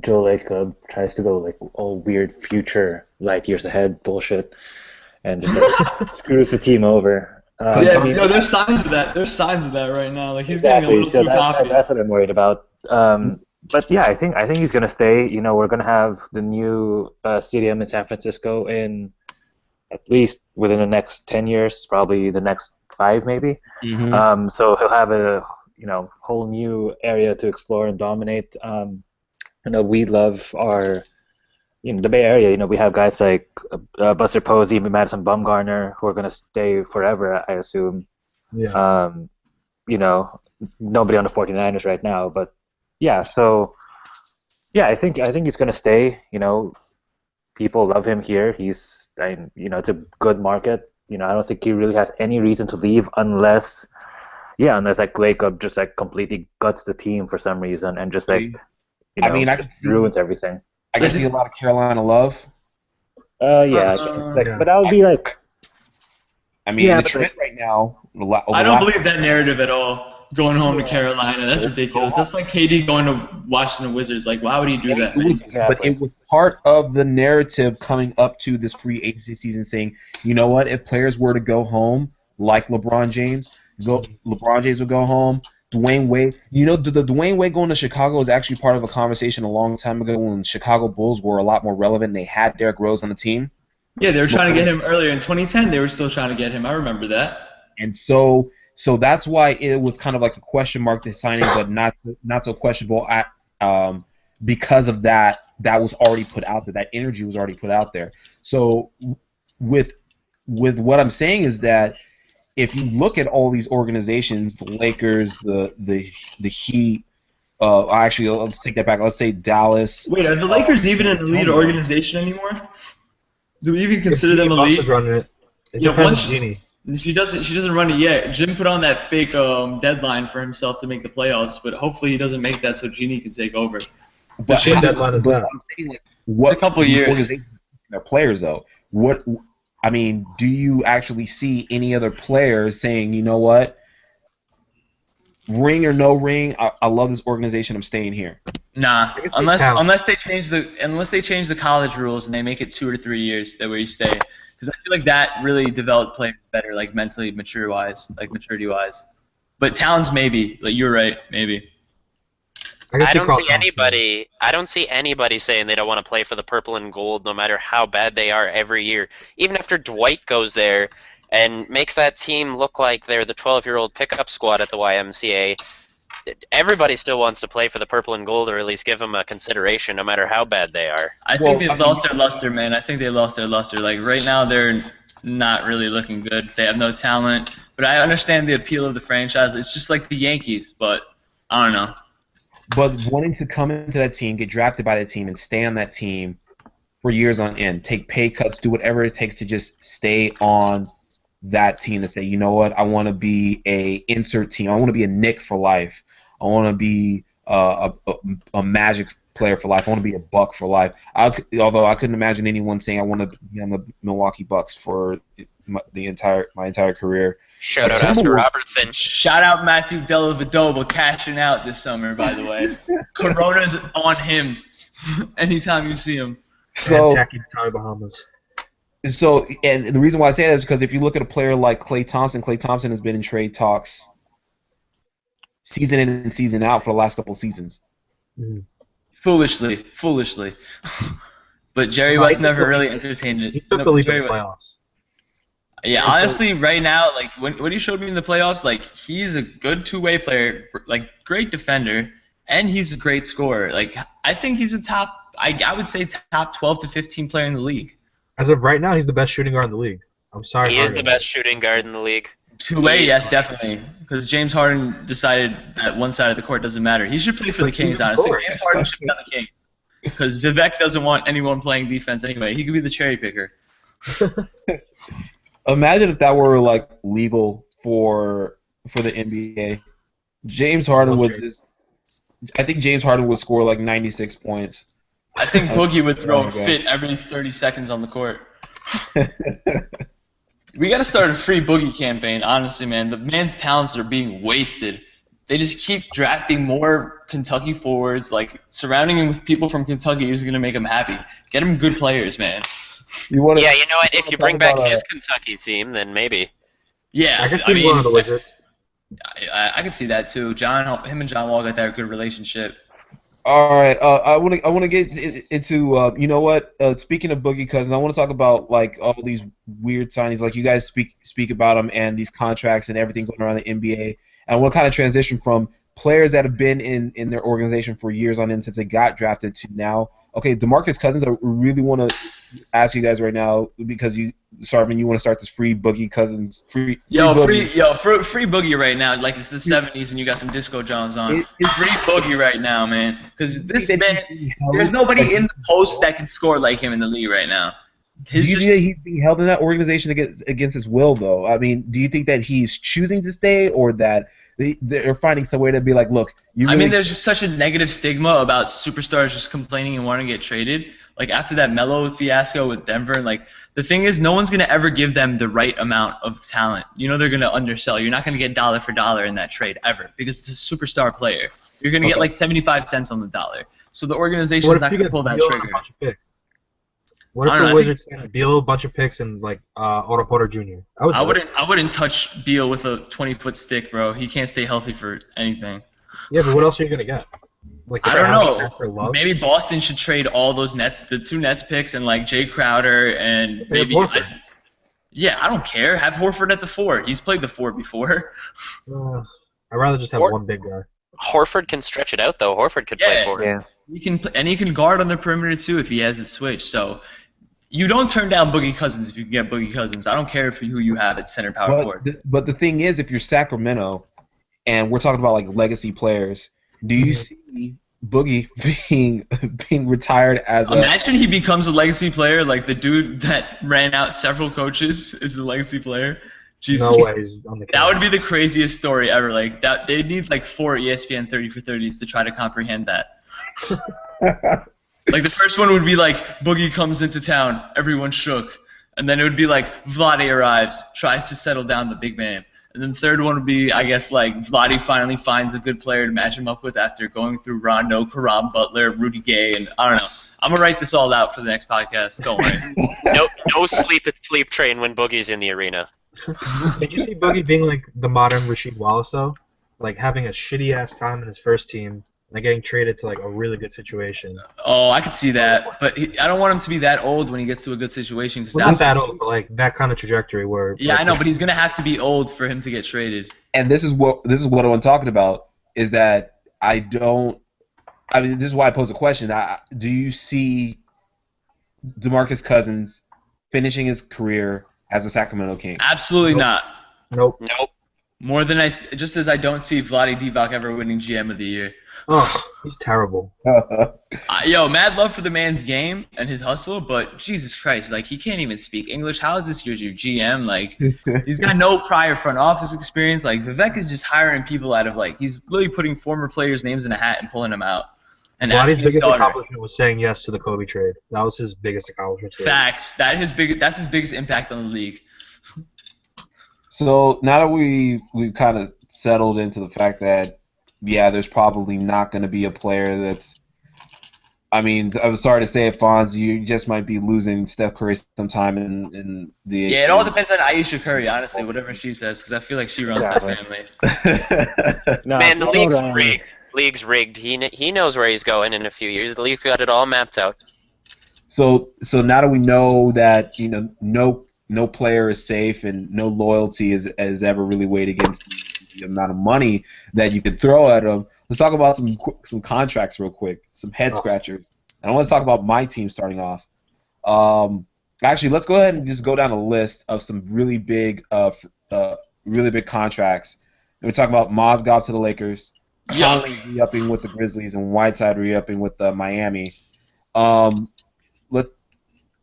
Joel Lacob tries to go like all weird future, like years ahead bullshit, and just like, screws the team over. yeah, I mean, no, there's signs of that. There's signs of that right now. Like he's getting a exactly. little So too confident. that's what I'm worried about. But yeah, I think he's gonna stay. You know, we're gonna have the new stadium in San Francisco in at least within the next 10 years, probably the next 5 maybe. Mm-hmm. So he'll have a whole new area to explore and dominate. We love our the Bay Area. You know, we have guys like Buster Posey, Madison Bumgarner, who are gonna stay forever, I assume. Yeah. Nobody on the 49ers right now, but yeah. So yeah, I think he's gonna stay. You know, people love him here. It's a good market. You know, I don't think he really has any reason to leave unless like Lacob just like completely guts the team for some reason and just like I mean, I just could see- ruins everything. I can see a lot of Carolina love. Yeah, I guess. Like, Yeah. but that would be like I mean, Yeah, the but trend right now. I don't believe that narrative at all. Going home to Carolina, that's ridiculous. That's like KD going to Washington Wizards. Like, why would he do that? It was, but it was part of the narrative coming up to this free agency season, saying, you know what, if players were to go home, like LeBron James would go home. Dwayne Wade, the Dwayne Wade going to Chicago is actually part of a conversation a long time ago when the Chicago Bulls were a lot more relevant. And they had Derrick Rose on the team, Yeah, they were trying to get him earlier in 2010. They were still trying to get him. I remember that. and so that's why it was kind of like a question mark this signing, but not so questionable because of that was already put out there. That energy was already put out there. So with what I'm saying is that if you look at all these organizations, the Lakers, the Heat, actually let's take that back. Let's say Dallas. Wait, are the Lakers even an elite organization anymore? Do we even consider them Boss elite? is running it. It Yeah, depends once- on Genie. She doesn't run it yet. Jim put on that fake deadline for himself to make the playoffs, but hopefully he doesn't make that so Genie can take over. But What deadline is that? I'm saying, like, what It's a couple these years. organizations their players though. I mean, do you actually see any other players saying, you know what, ring or no ring, I love this organization, I'm staying here? Nah, can see unless talent. they change the college rules and they make it 2 or 3 years that where you stay, because I feel like that really developed players better, like mentally maturity wise. But Towns maybe, like you're right, maybe. can I see don't Carl see Thompson. anybody. I don't see anybody saying they don't want to play for the purple and gold, no matter how bad they are every year. Even after Dwight goes there and makes that team look like they're the 12-year-old pickup squad at the YMCA, everybody still wants to play for the purple and gold, or at least give them a consideration, no matter how bad they are. I think they've lost their luster, man. I think they lost their luster. Like right now, they're not really looking good. They have no talent. But I understand the appeal of the franchise. It's just like the Yankees, but I don't know. But wanting to come into that team, get drafted by that team, and stay on that team for years on end, take pay cuts, do whatever it takes to just stay on that team to say, you know what, I want to be a insert team. I want to be a Nick for life. I want to be a Magic player for life. I want to be a Buck for life. Although I couldn't imagine anyone saying I want to be on the Milwaukee Bucks for my entire career. Shout out Oscar Robertson. Shout out Matthew Dellavedova cashing out this summer, by the way. Corona's on him anytime you see him. So, attacking Tommy Bahamas. So, and the reason why I say that is because if you look at a player like Klay Thompson has been in trade talks season in and season out for the last couple of seasons. Mm-hmm. Foolishly. But Jerry West never really entertained it. He took the leap in the playoffs. Yeah, honestly, right now, like when he showed me in the playoffs, like he's a good two-way player, like great defender, and he's a great scorer. Like I think he's a top, I would say top 12 to 15 player in the league. As of right now, he's the best shooting guard in the league. I'm sorry. He is the best shooting guard in the league. Two-way, yes, definitely. Because James Harden decided that one side of the court doesn't matter. He should play for the Kings, honestly. James Harden should be on the Kings. Because Vivek doesn't want anyone playing defense anyway. He could be the cherry picker. Imagine if that were like legal for the NBA. James Harden would just. I think James Harden would score like 96 points. I think Boogie would throw a fit every 30 seconds on the court. We got to start a free Boogie campaign, honestly, man. The man's talents are being wasted. They just keep drafting more Kentucky forwards. Like, surrounding him with people from Kentucky is going to make him happy. Get him good players, man. You know what? If you bring back his Kentucky team, then maybe. Yeah, I can see one of the Wizards. I can see that too. Him and John Wall got that good relationship. All right, I want to get into you know what? Speaking of Boogie Cousins, I want to talk about like all these weird signings. Like you guys speak about them and these contracts and everything going around the NBA. And what kind of transition from players that have been in their organization for years on end since they got drafted to now. Okay, DeMarcus Cousins, I really want to ask you guys right now because Sarvin, you want to start this free Boogie Cousins free Boogie right now. Like it's the 70s and you got some Disco Jones on. Free Boogie right now, man. Because this man, there's nobody in the post that can score like him in the league right now. Do you think that he's being held in that organization against his will, though? I mean, do you think that he's choosing to stay, or that they're finding some way to be like, look, I mean, there's just such a negative stigma about superstars just complaining and wanting to get traded. Like after that Melo fiasco with Denver, like the thing is, no one's gonna ever give them the right amount of talent. You know, they're gonna undersell. You're not gonna get dollar for dollar in that trade ever because it's a superstar player. You're gonna get like 75 cents on the dollar. So the organization is not gonna pull that trigger. What if the Wizards deal a bunch of picks and like Otto Porter Jr.? I wouldn't touch Beal with a 20-foot stick, bro. He can't stay healthy for anything. Yeah, but what else are you gonna get? Like I don't know. Maybe Boston should trade all those the two Nets picks and like Jay Crowder and maybe. Yeah, I don't care. Have Horford at the 4. He's played the 4 before. I'd rather just have one big guy. Horford can stretch it out though. Horford could play 4. Yeah. He can guard on the perimeter too if he has it switched. So. You don't turn down Boogie Cousins if you can get Boogie Cousins. I don't care who you have at center power forward. But the thing is, if you're Sacramento, and we're talking about like legacy players, do you see Boogie being retired as Imagine he becomes a legacy player, like the dude that ran out several coaches is a legacy player. Jesus. No way he's on the Cavs. That would be the craziest story ever. Like that, they need like 4 ESPN 30 for 30s to try to comprehend that. Like the first one would be like Boogie comes into town, everyone shook, and then it would be like Vlade arrives, tries to settle down the big man, and then the third one would be I guess like Vlade finally finds a good player to match him up with after going through Rondo, Karam Butler, Rudy Gay, and I don't know. I'm gonna write this all out for the next podcast. Don't worry. No sleep train when Boogie's in the arena. Did you see Boogie being like the modern Rasheed Wallace though? Like having a shitty ass time in his first team. Like getting traded to like a really good situation. Oh, I could see that, but I don't want him to be that old when he gets to a good situation. Well, not that old, but like that kind of trajectory where. Yeah, I know, but he's gonna have to be old for him to get traded. And this is what I'm talking about. is that I don't. I mean, this is why I pose a question. Do you see DeMarcus Cousins finishing his career as a Sacramento King? Absolutely Nope. not. Nope. Nope. More than just as I don't see Vlade Divac ever winning GM of the year. Oh, he's terrible. Yo, mad love for the man's game and his hustle, but Jesus Christ, like he can't even speak English. How is this your GM? Like he's got no prior front office experience. Like Vivek is just hiring people out of like he's literally putting former players' names in a hat and pulling them out. And Vlade's asking his biggest daughter. accomplishment was saying yes to the Kobe trade. That was his biggest accomplishment. Facts. That's his biggest impact on the league. So now that we've kind of settled into the fact that there's probably not going to be a player that's. I mean, I'm sorry to say it, Fonz, you just might be losing Steph Curry sometime in the. Yeah, it all depends on Aisha Curry, honestly, whatever she says, because I feel like she runs that family. No, Man, the it's league's all right. rigged. League's rigged. He knows where he's going in a few years. The league's got it all mapped out. So now that we know that no player is safe and no loyalty is ever really weighed against the amount of money that you can throw at them. Let's talk about some contracts real quick, some head scratchers. And I want to talk about my team starting off. Actually, let's go ahead and just go down a list of some really big contracts. And we talk about Mozgov to the Lakers, Conley re-upping with the Grizzlies, and Whiteside re-upping with Miami. Out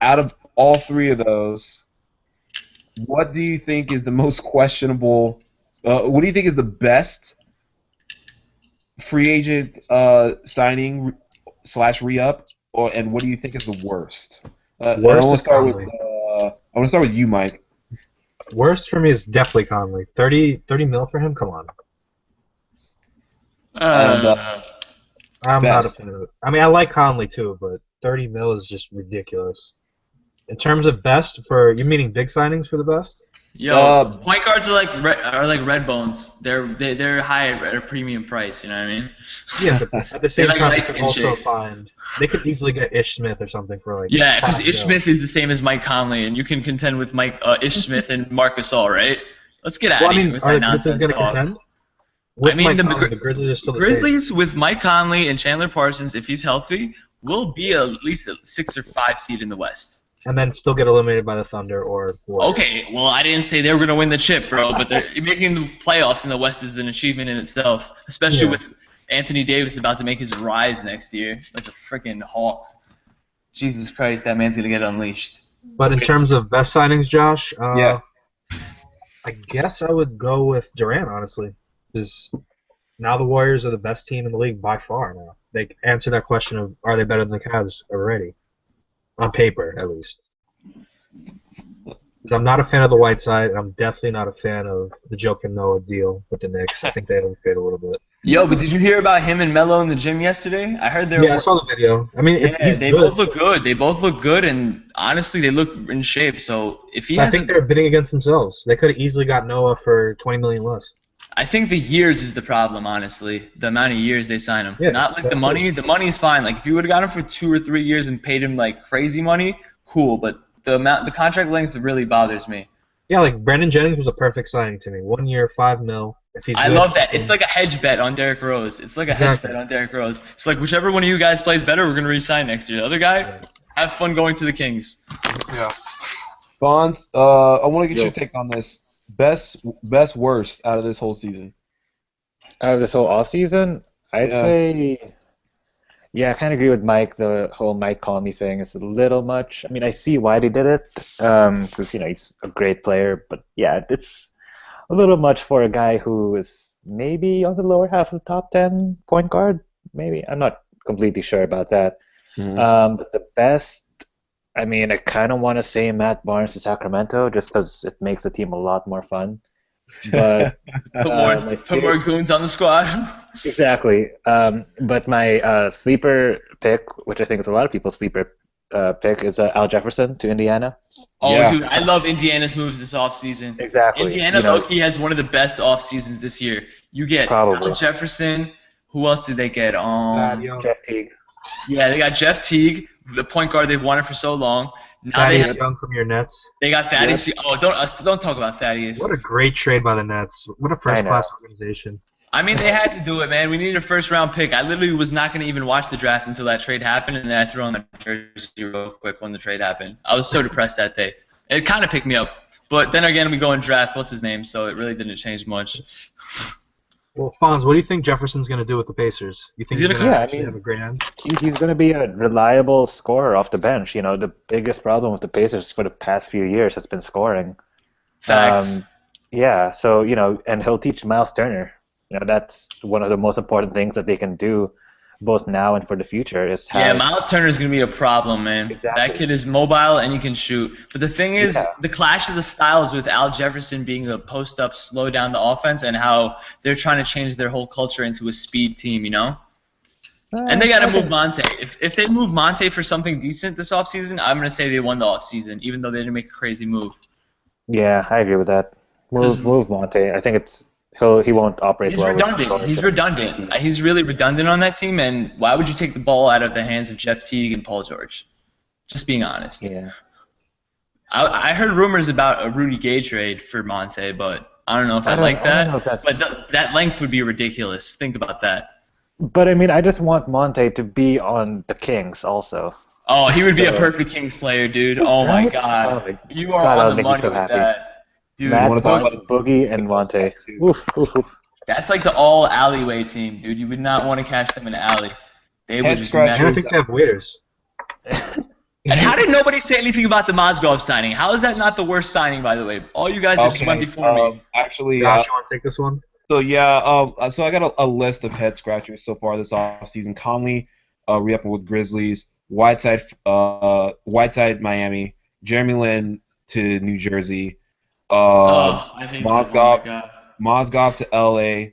of all three of those, what do you think is the most questionable? What do you think is the best free agent signing / re-up, and what do you think is the worst? I want to start with you, Mike. Worst for me is definitely Conley. 30 mil for him? Come on. And, I'm not a best. fan of it. I mean, I like Conley too, but 30 mil is just ridiculous. In terms of best, you meaning big signings for the best? Yo, point guards are like red bones. They're high at a premium price. You know what I mean? Yeah, but at the same like time, they light-skinned could also chicks. find. They could easily get Ish Smith or something for like. Yeah, because 5 Ish mil. Smith is the same as Mike Conley, and you can contend with Ish Smith and Marc Gasol, right? Let's get out Well, of I here mean, with are that the Grizzlies nonsense going to talk. contend? With I mean, Mike the Conley, the Grizzlies are still the same. Grizzlies with Mike Conley and Chandler Parsons, if he's healthy, will be at least a 6 or 5 seed in the West. And then still get eliminated by the Thunder or Warriors. Okay, well, I didn't say they were going to win the chip, bro, but making the playoffs in the West is an achievement in itself, especially with Anthony Davis about to make his rise next year. That's a freaking hawk. Jesus Christ, that man's going to get unleashed. But in terms of best signings, Josh, Yeah. I guess I would go with Durant, honestly. Because now the Warriors are the best team in the league by far now. They answer that question of, are they better than the Cavs already? On paper, at least. Because I'm not a fan of the Whiteside, and I'm definitely not a fan of the Joakim Noah deal with the Knicks. I think they overpaid a little bit. Yo, but did you hear about him and Melo in the gym yesterday? I heard Yeah, I saw the video. I mean, he's they good. both look good. They both look good, and honestly, they look in shape. So if he I has, think they're bidding against themselves. They could have easily got Noah for $20 million less. I think the years is the problem. Honestly, the amount of years they sign him, Yeah, not like the that's money. it. The money's fine. Like if you would have got him for 2 or 3 years and paid him like crazy money, cool. But the contract length really bothers me. Yeah, like Brandon Jennings was a perfect signing to me. 1 year, $5 million. If he's I good, love that. It's like a hedge bet on Derrick Rose. It's like a hedge bet on Derrick Rose. It's like whichever one of you guys plays better, we're gonna re-sign next year. The other guy, have fun going to the Kings. Yeah. Bonds, I want to get your take on this. Best, worst out of this whole season. Out of this whole offseason, I'd say, I kind of agree with Mike. The whole Mike Conley thing is a little much. I mean, I see why they did it, because he's a great player. But yeah, it's a little much for a guy who is maybe on the lower half of the top 10 point guard. Maybe I'm not completely sure about that. But the best, I mean, I kind of want to say Matt Barnes to Sacramento just because it makes the team a lot more fun. But put more goons on the squad. Exactly. But my sleeper pick, which I think is a lot of people's sleeper pick, is Al Jefferson to Indiana. Oh, Yeah. dude, I love Indiana's moves this offseason. Exactly. Indiana, low-key, has one of the best off seasons this year. You get Probably. Al Jefferson. Who else did they get? Jeff Teague. Yeah, they got Jeff Teague, the point guard they've wanted for so long. Now Thaddeus Young from your Nets. they got Thaddeus. Oh, don't talk about Thaddeus. What a great trade by the Nets. What a first-class organization. I mean, they had to do it, man. We needed a first-round pick. I literally was not going to even watch the draft until that trade happened, and then I threw on the jersey real quick when the trade happened. I was so depressed that day. It kind of picked me up. But then again, we go and draft what's his name, so it really didn't change much. Well, Fonz, what do you think Jefferson's going to do with the Pacers? You think He's he's gonna going to come- actually Yeah, I have a great end? He's going to be a reliable scorer off the bench. You know, the biggest problem with the Pacers for the past few years has been scoring. Fact. Yeah, so, you know, and he'll teach Miles Turner. You know, that's one of the most important things that they can do both now and for the future is Yeah, have Miles Turner is going to be a problem, man. Exactly. That kid is mobile and he can shoot. But the thing is, Yeah. the clash of the styles with Al Jefferson being a post-up, slow down the offense, and how they're trying to change their whole culture into a speed team, you know? And they got to move Monte. If they move Monte for something decent this offseason, I'm going to say they won the offseason, even though they didn't make a crazy move. Yeah, I agree with that. Move Monte. I think he won't operate He's well. with redundant. scoring He's to- redundant. He's really redundant on that team, and why would you take the ball out of the hands of Jeff Teague and Paul George? Just being honest. Yeah. I heard rumors about a Rudy Gay trade for Monte, but I don't know if I like I that. don't know if that's- But that length would be ridiculous. Think about that. But I mean, I just want Monte to be on the Kings also. Oh, he would be a So- perfect Kings player, dude. Oh my Right? God, Oh my you are God, that on would the make me money so with happy. that, dude. Matt wanna talk Barnes, about Boogie, and Monte. Oof, oof, oof. That's like the all alleyway team, dude. You would not want to catch them in the alley. They would Head just scratcher. I don't mess. think they have waiters. And how did nobody say anything about the Mozgov signing? How is that not the worst signing, by the way? All you guys that just went before me. Actually, Josh, you want to take this one? so yeah, so I got a list of head scratchers so far this offseason. Conley, re-upping with Grizzlies. Whiteside, Miami. Jeremy Lin to New Jersey. I think. Mozgov. Oh my God. Mozgov to LA.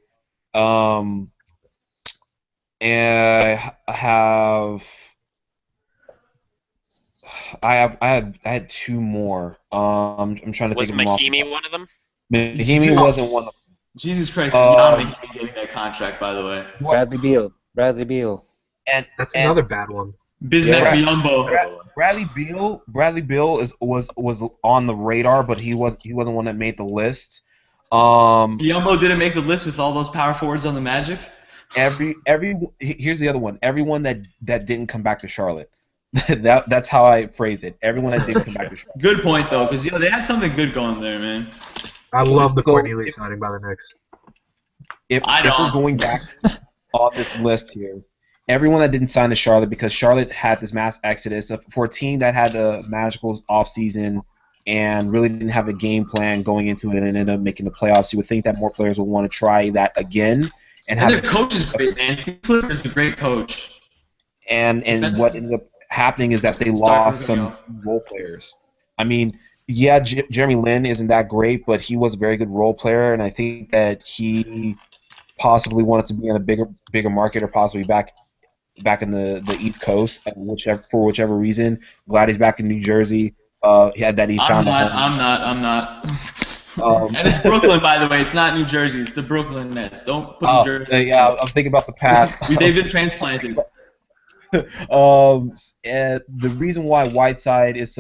And I had two more. I'm trying to Was think of them off. Mahimi one of them? Mahimi wasn't one of Jesus Christ, Um, Giannis getting that contract, by the way. Bradley Beal. Bradley Beal. and That's and another bad one. Bismack Yeah. Biyombo. Bradley Beal was on the radar, but he wasn't one that made the list. Um, Biyombo didn't make the list with all those power forwards on the Magic. Here's the other one. Everyone that didn't come back to Charlotte. That's how I phrase it. Everyone that didn't come back to Charlotte. Good point, though, because they had something good going there, man. I love the So- Cornelius signing by the Knicks. If I we're don't. going back on this list here, everyone that didn't sign to Charlotte because Charlotte had this mass exodus for a team that had a magical offseason and really didn't have a game plan going into it and ended up making the playoffs. You would think that more players would want to try that again and And have their coach is great, man. Steve Clifford is a great coach. and Defense- what ended up happening is that they Start lost from some role players. I mean, yeah, Jeremy Lin isn't that great, but he was a very good role player, and I think that he possibly wanted to be in a bigger market or possibly back in the East Coast, for whichever reason. Glad he's back in New Jersey. He found a home. I'm not. Um, And it's Brooklyn, by the way. It's not New Jersey. It's the Brooklyn Nets. Don't put New Jersey. yeah, I'm thinking about the past. They've been transplanted. And the reason why Whiteside is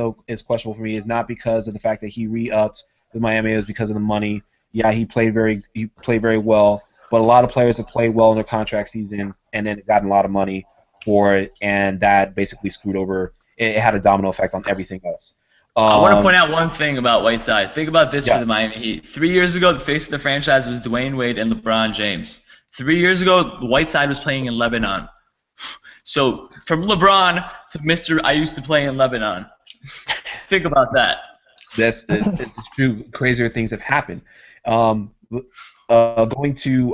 questionable for me is not because of the fact that he re-upped with Miami. It was because of the money. Yeah, he played very well, but a lot of players have played well in their contract season and then gotten a lot of money for it, and that basically screwed over. It had a domino effect on everything else. I want to point out one thing about Whiteside. Think about this Yeah. for the Miami Heat. 3 years ago, the face of the franchise was Dwayne Wade and LeBron James. 3 years ago, Whiteside was playing in Lebanon. So from LeBron to Mr. I used to play in Lebanon. Think about that. It's true. Crazier things have happened. Going to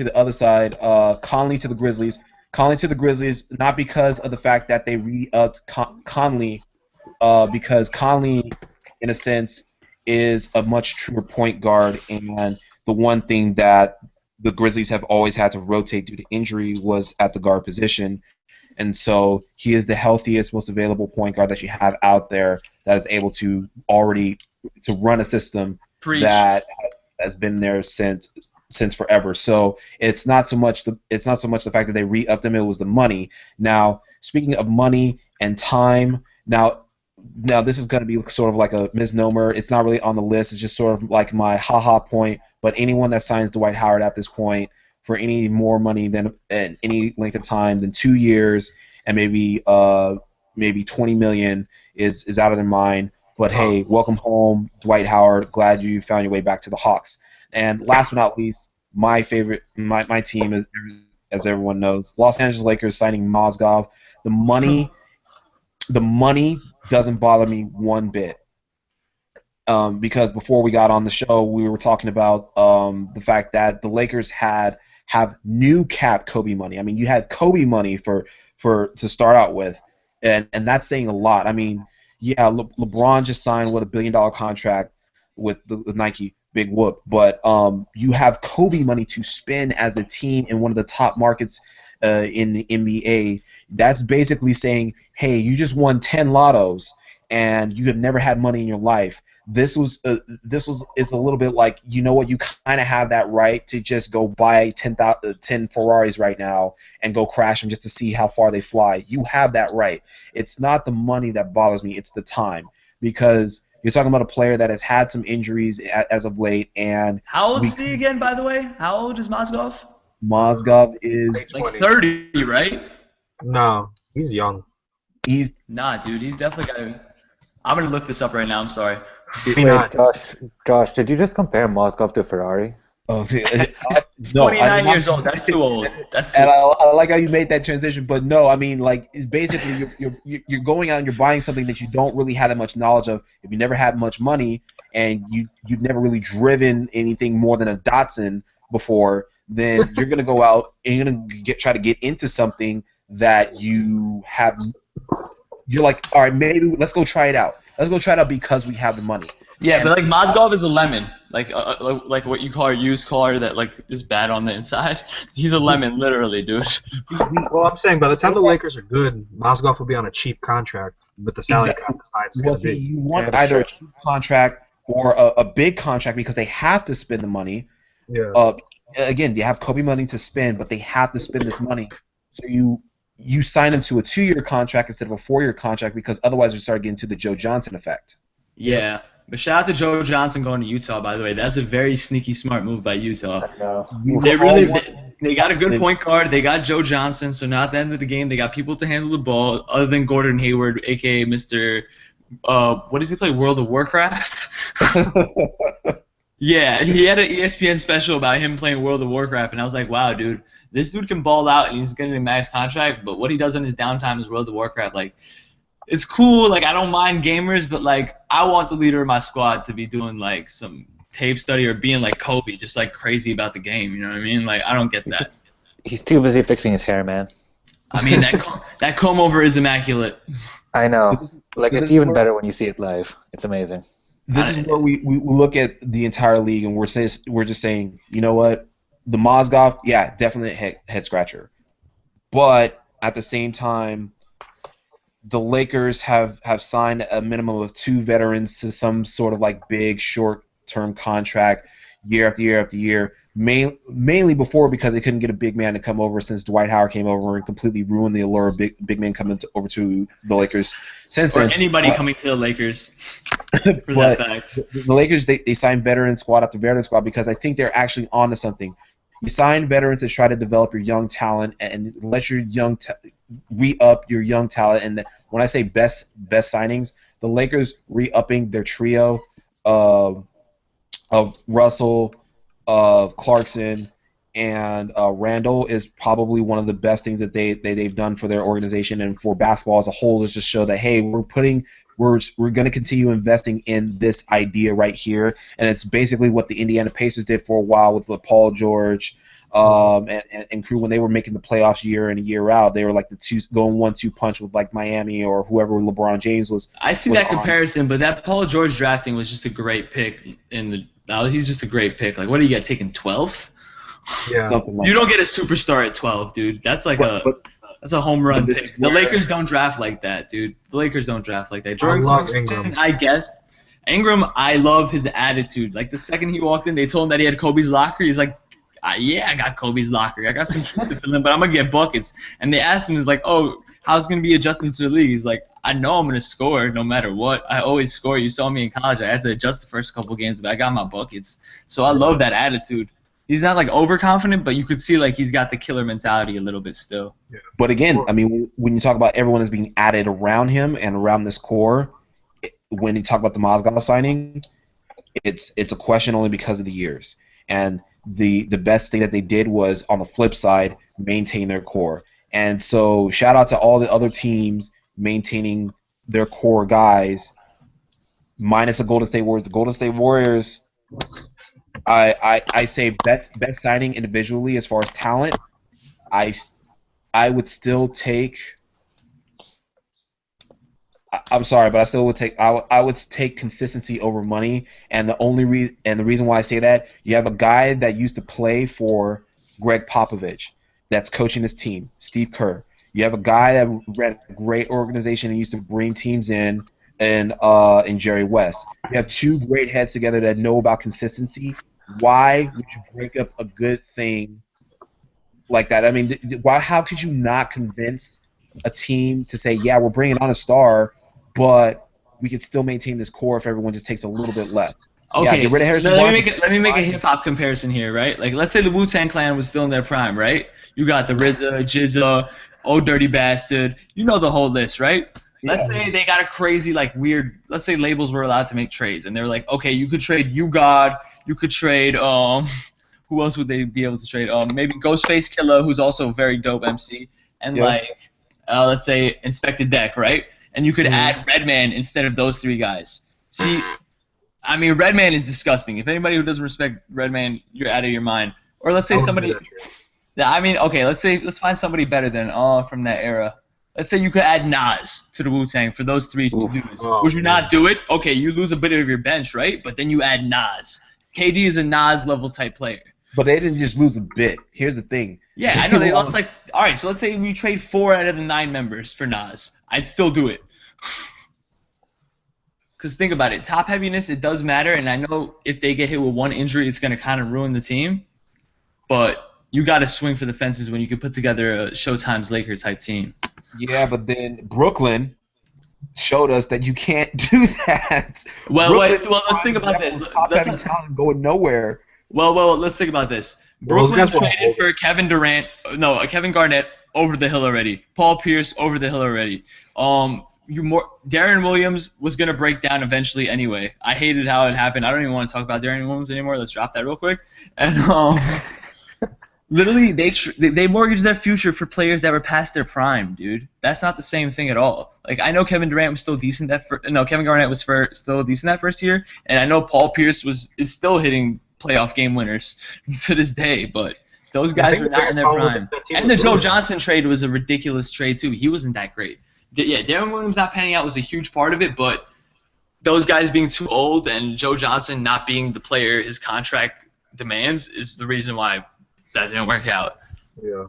the other side, Conley to the Grizzlies. Conley to the Grizzlies, not because of the fact that they re-upped Conley, because Conley, in a sense, is a much truer point guard, and the one thing that the Grizzlies have always had to rotate due to injury was at the guard position. And so he is the healthiest, most available point guard that you have out there that is able to run a system Preach. that has been there since forever. So it's not so much the fact that they re-upped him; it was the money. Now, speaking of money and time, now this is going to be sort of like a misnomer. It's not really on the list. It's just sort of like my haha point. but anyone that signs Dwight Howard at this point for any more money than any length of time than 2 years and maybe 20 million is out of their mind. But hey, welcome home, Dwight Howard. Glad you found your way back to the Hawks. And last but not least, my favorite, my team is, as everyone knows, Los Angeles Lakers signing Mozgov. The money doesn't bother me one bit. Because before we got on the show, we were talking about the fact that the Lakers have new cap Kobe money. I mean, you had Kobe money to start out with, and that's saying a lot. I mean, yeah, LeBron just signed with $1 billion contract with Nike, big whoop. But you have Kobe money to spend as a team in one of the top markets in the NBA. That's basically saying, hey, you just won 10 lottos and you have never had money in your life. It's a little bit like, you know what, you kind of have that right to just go buy 10 Ferraris right now and go crash them just to see how far they fly. You have that right. It's not the money that bothers me, it's the time. Because you're talking about a player that has had some injuries as of late. And how old is he again, by the way? How old is Mozgov? Mozgov is like 30, right? No, he's young. Nah, dude, he's definitely got. I'm gonna look this up right now. I'm sorry. Wait, Josh, did you just compare Mozgov to Ferrari? Oh, no, 29 years old. That's too old. And I like how you made that transition, but no, I mean, like, it's basically you're going out and you're buying something that you don't really have that much knowledge of. If you never had much money and you've never really driven anything more than a Datsun before, then you're gonna go out and you're gonna try to get into something that you have. You're like, all right, maybe let's go try it out. Let's go try it out because we have the money. Yeah, but like Mozgov is a lemon, like what you call a used car that like is bad on the inside. He's a lemon, literally, dude. Well, I'm saying by the time the Lakers are good, Mozgov will be on a cheap contract with the salary cap. Well, see, you want either a cheap contract or a big contract because they have to spend the money. Yeah. Again, they have Kobe money to spend, but they have to spend this money. So you sign them to a 2-year contract instead of a 4-year contract because otherwise you start getting to the Joe Johnson effect. Yeah. But shout out to Joe Johnson going to Utah, by the way. That's a very sneaky, smart move by Utah. They got a good point guard. They got Joe Johnson, so now at the end of the game, they got people to handle the ball other than Gordon Hayward, a.k.a. Mr. What does he play, World of Warcraft? Yeah, he had an ESPN special about him playing World of Warcraft, and I was like, wow, dude, this dude can ball out, and he's getting a max contract, but what he does in his downtime is World of Warcraft. Like, it's cool. Like, I don't mind gamers, but, like, I want the leader of my squad to be doing, like, some tape study or being like Kobe, just, like, crazy about the game, you know what I mean? Like, I don't get that. He's too busy fixing his hair, man. I mean, that comb-over is immaculate. I know. Like, it's even better when you see it live. It's amazing. This is where we look at the entire league and we're just saying, you know what, the Mozgov, yeah, definitely a head scratcher, but at the same time, the Lakers have signed a minimum of 2 veterans to some sort of like big short-term contract year after year after year. Mainly before because they couldn't get a big man to come over since Dwight Howard came over and completely ruined the allure of big men coming over to the Lakers. Since or then, anybody coming to the Lakers. For that fact. The Lakers they signed veteran squad after veteran squad because I think they're actually onto something. You sign veterans to try to develop your young talent and let your re-up your young talent. And when I say best signings, the Lakers re-upping their trio of Russell, of Clarkson, and Randall is probably one of the best things that they've done for their organization and for basketball as a whole, is just show that, hey, we're going to continue investing in this idea right here, and it's basically what the Indiana Pacers did for a while with Paul George and crew when they were making the playoffs year in and year out. They were like the going 1-2 punch with like Miami or whoever LeBron James was. I see that comparison, but that Paul George drafting was just a great pick. He's just a great pick. Like, what do you get, taken 12? Yeah. Something like you don't get a superstar at 12, dude. That's like that's a home run pick. The Lakers don't draft like that, dude. The Lakers don't draft like that. Jordan Clarkson, I guess. Ingram, I love his attitude. Like, the second he walked in, they told him that he had Kobe's locker. He's like, yeah, I got Kobe's locker. I got some shit to fill in, but I'm going to get buckets. And they asked him, he's like, oh, how's he gonna be adjusting to the league? He's like, I know I'm gonna score no matter what. I always score. You saw me in college. I had to adjust the first couple games, but I got my buckets. So I love that attitude. He's not like overconfident, but you could see like he's got the killer mentality a little bit still. But again, I mean, when you talk about everyone that's being added around him and around this core, when you talk about the Mozgov signing, it's a question only because of the years. And the best thing that they did was, on the flip side, maintain their core. And so shout out to all the other teams maintaining their core guys, minus the Golden State Warriors. The Golden State Warriors, I say best signing individually as far as talent. I would still take. I'm sorry, but I still would take. I would take consistency over money, and the reason why I say that, you have a guy that used to play for Greg Popovich, that's coaching this team, Steve Kerr. You have a guy that ran a great organization and used to bring teams in Jerry West. You have two great heads together that know about consistency. Why would you break up a good thing like that? I mean, how could you not convince a team to say, yeah, we're bringing on a star, but we can still maintain this core if everyone just takes a little bit less? Okay, yeah, get rid of Harrison let me make a hip-hop comparison here, right? Like, let's say the Wu-Tang Clan was still in their prime, right? You got the RZA, GZA, Oh Dirty Bastard. You know the whole list, right? Let's say they got a crazy, like, weird. Let's say labels were allowed to make trades, and they were like, okay, you could trade You God, you could trade who else would they be able to trade? Maybe Ghostface Killah, who's also a very dope MC, and let's say Inspector Deck, right? And you could add Redman instead of those three guys. See, I mean, Redman is disgusting. If anybody who doesn't respect Redman, you're out of your mind. Or let's say somebody. Yeah, I mean, okay, let's find somebody better than from that era. Let's say you could add Nas to the Wu-Tang for those three dudes. Would you not do it? Okay, you lose a bit of your bench, right? But then you add Nas. KD is a Nas level type player. But they didn't just lose a bit. Here's the thing. Yeah, I know they lost like. All right, so let's say we trade 4 out of the 9 members for Nas. I'd still do it. Because think about it, top heaviness, it does matter, and I know if they get hit with one injury, it's going to kind of ruin the team. But you got to swing for the fences when you can put together a Showtime's Lakers type team. Yeah, but then Brooklyn showed us that you can't do that. Well, let's think about this. Top-heavy talent going nowhere. Well, let's think about this. Brooklyn traded for Kevin Garnett over the hill already. Paul Pierce over the hill already. Darren Williams was gonna break down eventually anyway. I hated how it happened. I don't even want to talk about Darren Williams anymore. Let's drop that real quick. And literally, they mortgaged their future for players that were past their prime, dude. That's not the same thing at all. Like, I know Kevin Durant was still decent Kevin Garnett was still decent that first year, and I know Paul Pierce is still hitting playoff game winners to this day, but those guys were not in their prime. And the Joe Johnson trade was a ridiculous trade too. He wasn't that great. Yeah, Darren Williams not panning out was a huge part of it, but those guys being too old and Joe Johnson not being the player his contract demands is the reason why that didn't work out. Yeah.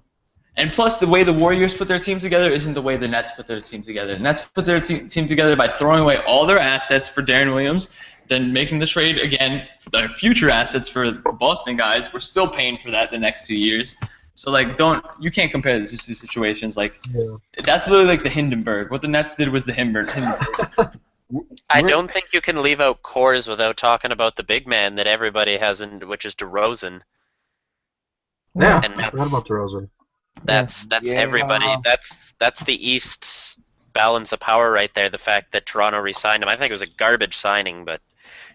And plus, the way the Warriors put their team together isn't the way the Nets put their team together. The Nets put their team together by throwing away all their assets for Darren Williams, then making the trade again for their future assets for the Boston guys. We're still paying for that the next 2 years. So, like, you can't compare these two situations. Like, that's literally like the Hindenburg. What the Nets did was the Hindenburg. I don't think you can leave out cores without talking about the big man that everybody has, which is DeRozan. Yeah, and what about DeRozan? That's everybody. That's the East balance of power right there. The fact that Toronto re-signed him, I think it was a garbage signing, but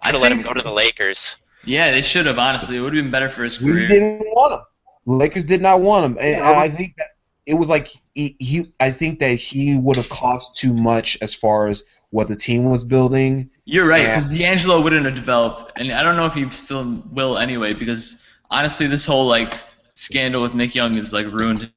I should have let him go to the Lakers. Yeah, they should have. Honestly, it would have been better for his career. We didn't want him. Lakers did not want him, and I think that it was like I think that he would have cost too much as far as what the team was building. You're right, because D'Angelo wouldn't have developed, and I don't know if he still will anyway. Because honestly, this whole scandal with Nick Young is ruined.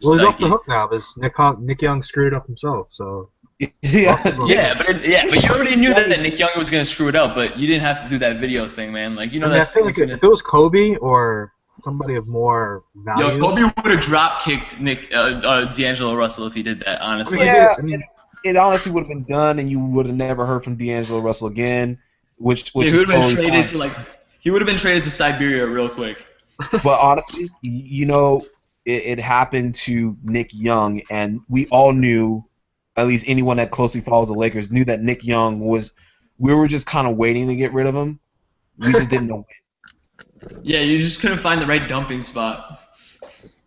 Well, he's off the hook now because Nick Young screwed up himself. So but you already knew that Nick Young was gonna screw it up, but you didn't have to do that video thing, man. I feel like if it was Kobe or somebody of more value. Kobe would have drop kicked D'Angelo Russell if he did that. Honestly, it honestly would have been done, and you would have never heard from D'Angelo Russell again. Which is totally fine. He would have been traded to Siberia real quick. But honestly, it happened to Nick Young, and we all knew, at least anyone that closely follows the Lakers, knew that Nick Young was. We were just kind of waiting to get rid of him. We just didn't know when. Yeah, you just couldn't find the right dumping spot.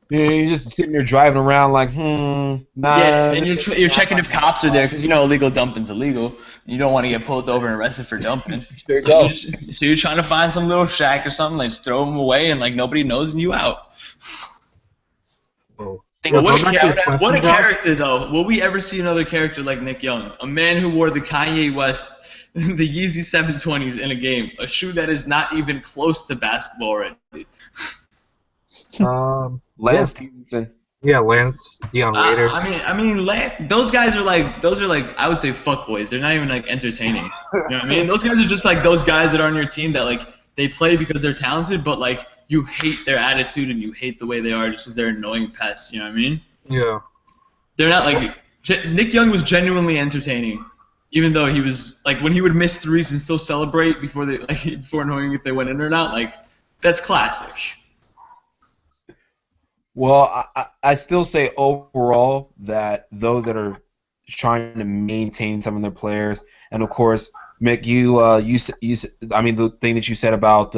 You're just sitting there driving around like, nah. Yeah, and you're checking if cops are there because illegal dumping's illegal. You don't want to get pulled over and arrested for dumping. So you're trying to find some little shack or something, like just throw them away and like nobody knows and you out. Oh. Well, what a character though. Will we ever see another character like Nick Young? A man who wore the Kanye West, the Yeezy 720s in a game, a shoe that is not even close to basketball ready. Lance Stevenson. Yeah, Lance, Dion Waiters. Those guys are like I would say fuckboys. They're not even like entertaining. You know what I mean? Those guys are just like those guys that are on your team that like they play because they're talented, but like you hate their attitude and you hate the way they are just because they're annoying pests. You know what I mean? Yeah. They're not like Nick Young was genuinely entertaining, even though he was like when he would miss threes and still celebrate before knowing if they went in or not. Like that's classic. Well, I still say overall that those that are trying to maintain some of their players, and of course, Mick, the thing that you said about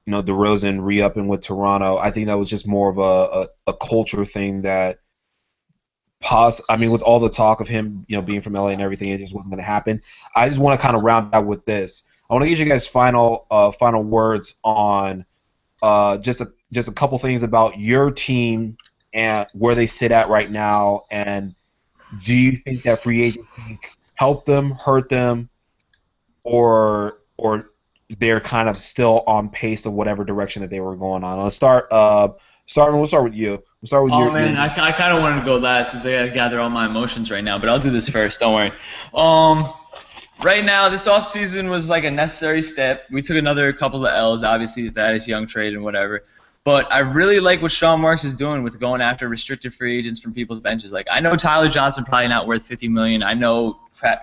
DeRozan re-upping with Toronto, I think that was just more of a culture thing that with all the talk of him, being from LA and everything, it just wasn't going to happen. I just want to kind of round out with this. I want to get you guys final words on just a couple things about your team and where they sit at right now, and do you think that free agency helped them, hurt them, or they're kind of still on pace of whatever direction that they were going on? Let's start. We'll start with you. We'll start with you. Man, I kind of wanted to go last because I gotta gather all my emotions right now, but I'll do this first. Don't worry. Right now, this offseason was like a necessary step. We took another couple of L's, obviously, that is young trade and whatever. But I really like what Sean Marks is doing with going after restricted free agents from people's benches. Like I know Tyler Johnson probably not worth $50 million. I know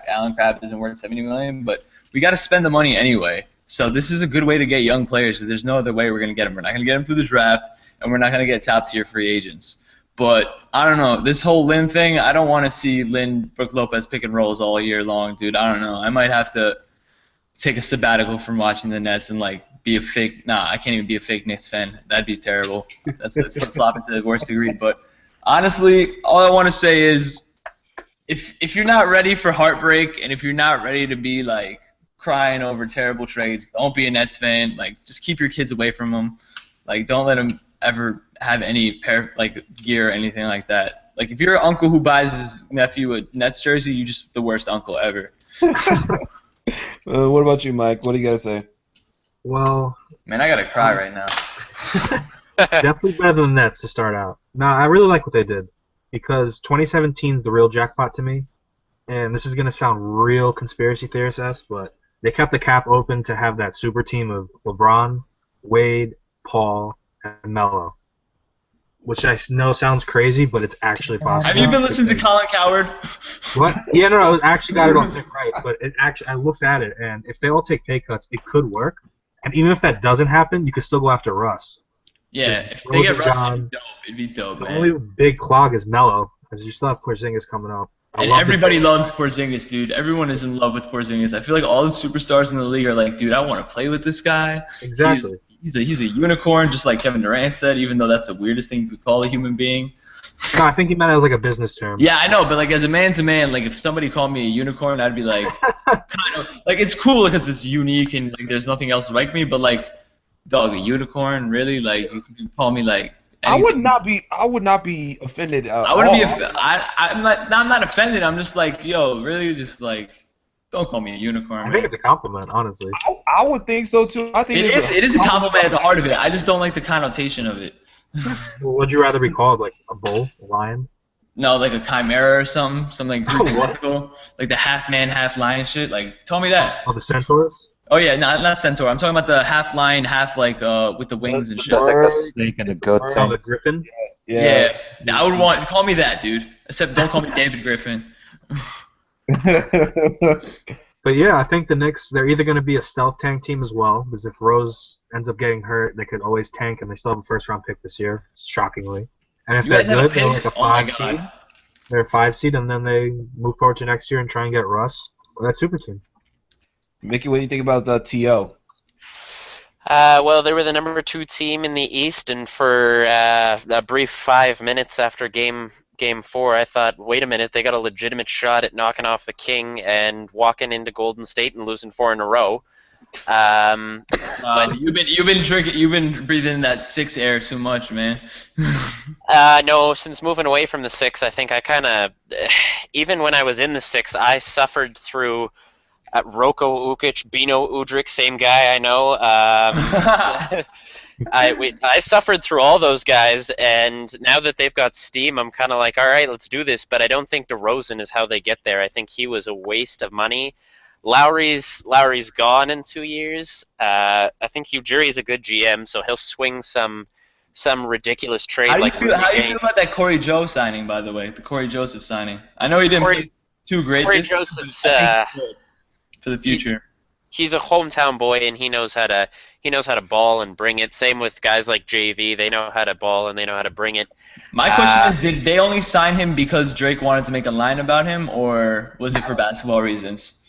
Alan Crabb isn't worth $70 million, but we got to spend the money anyway. So this is a good way to get young players because there's no other way we're going to get them. We're not going to get them through the draft, and we're not going to get top-tier free agents. But I don't know. This whole Lin thing, I don't want to see Lin, Brook Lopez pick and rolls all year long, dude. I don't know. I might have to take a sabbatical from watching the Nets and like be a fake. Nah, I can't even be a fake Knicks fan. That'd be terrible. That's flip-flopping to the worst degree. But honestly, all I want to say is, if you're not ready for heartbreak and if you're not ready to be like crying over terrible trades, don't be a Nets fan. Like, just keep your kids away from them. Like, don't let them ever have any gear or anything like that. Like, if you're an uncle who buys his nephew a Nets jersey, you're just the worst uncle ever. What about you, Mike? What do you gotta say? Well, man, I gotta cry right now. Definitely better than the Nets to start out. No, I really like what they did because 2017 is the real jackpot to me. And this is gonna sound real conspiracy theorist-esque, but they kept the cap open to have that super team of LeBron, Wade, Paul, and Melo. Which I know sounds crazy, but it's actually possible. Have you been listening to Colin Cowherd? What? Yeah, no, I actually got it off Nick Wright, but I looked at it, and if they all take pay cuts, it could work. And even if that doesn't happen, you could still go after Russ. Yeah, if they get Russ, it'd be dope, man. The only big clog is Melo, because you still have Porzingis coming up. And everybody loves Porzingis, dude. Everyone is in love with Porzingis. I feel like all the superstars in the league are like, dude, I want to play with this guy. Exactly. He's a unicorn, just like Kevin Durant said, even though that's the weirdest thing you could call a human being. No, I think he meant it as like a business term. Yeah, I know, but like as a man to man, like if somebody called me a unicorn, I'd be like, kind of like it's cool because it's unique and like there's nothing else like me. But like, dog, a unicorn, really? Like you can call me like. Anything. I would not be offended. I wouldn't be. I'm not offended. I'm just like, yo, really, just like. Don't call me a unicorn. I think it's a compliment, honestly. I would think so too. I think it is a compliment at the heart of it. I just don't like the connotation of it. Well, would you rather be called like a bull, a lion? No, like a chimera or something like mythical, like the half man, half lion shit. Like, tell me that. Oh, the centaurs? Oh yeah, not centaur. I'm talking about the half lion, half like with the wings and shit. That's like a snake and a goat thing. Oh, the griffin? Yeah. I would call me that, dude. Except don't call me David Griffin. But yeah, I think the Knicks, they're either going to be a stealth tank team as well, because if Rose ends up getting hurt, they could always tank, and they still have a first-round pick this year, shockingly. And if You they're guys have a good, they're like pick? a Oh my 5 seed. god. They're a 5 seed, and then they move forward to next year and try and get Russ. Well, that's super team. Mickey, what do you think about the TO? Well, they were the number 2 team in the East, and for a brief 5 minutes after game 4, I thought, wait a minute, they got a legitimate shot at knocking off the King and walking into Golden State and losing 4 in a row. But You've been breathing in that 6 air too much, man. no, since moving away from the 6, I think I kind of, even when I was in the 6, I suffered through Roko Ukic, Bino Udrih, same guy I know. I suffered through all those guys, and now that they've got steam, I'm kind of like, all right, let's do this. But I don't think DeRozan is how they get there. I think he was a waste of money. Lowry's gone in 2 years. I think Ujiri is a good GM, so he'll swing some ridiculous trade. How do you like feel? How do you feel about that Corey Joe signing, by the way? The Corey Joseph signing. I know he didn't play too great. Corey this year, but Joseph's I think he's good for the future. He's a hometown boy, and he knows how to ball and bring it. Same with guys like JV; they know how to ball and they know how to bring it. My question is, did they only sign him because Drake wanted to make a line about him, or was it for basketball reasons?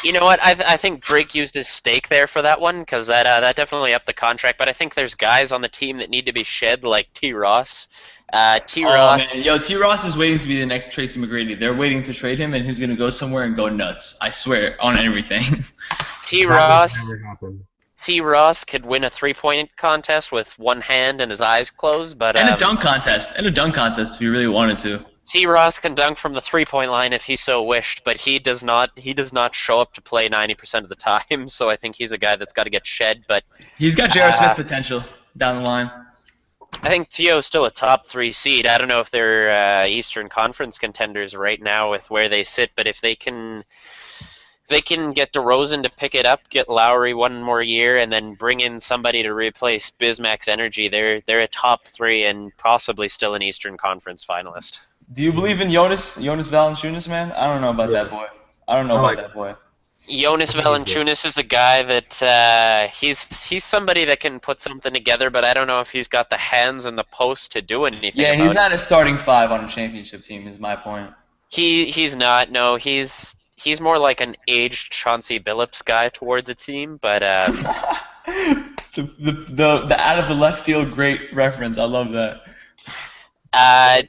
You know what? I think Drake used his stake there for that one, because that definitely upped the contract. But I think there's guys on the team that need to be shed, like T. Ross. Ross. Man. Yo, T. Ross is waiting to be the next Tracy McGrady. They're waiting to trade him, and he's gonna go somewhere and go nuts. I swear on everything. T. That Ross. would never happen. T. Ross could win a 3-point contest with one hand and his eyes closed, but And a dunk contest. If you really wanted to. T. Ross can dunk from the 3-point line if he so wished, but he does not show up to play 90% of the time. So I think he's a guy that's got to get shed. But He's got J.R. Smith potential down the line. I think T.O. is still a top 3 seed. I don't know if they're Eastern Conference contenders right now with where they sit, but if they can get DeRozan to pick it up, get Lowry one more year, and then bring in somebody to replace Bismack's energy, they're a top 3 and possibly still an Eastern Conference finalist. Do you believe in Jonas Valanciunas, man? I don't know about that boy. Jonas Valanciunas is a guy that he's somebody that can put something together, but I don't know if he's got the hands and the post to do anything. Yeah, he's not a starting 5 on a championship team, is my point. He's not. No, he's more like an aged Chauncey Billups guy towards a team, but the out of the left field great reference. I love that.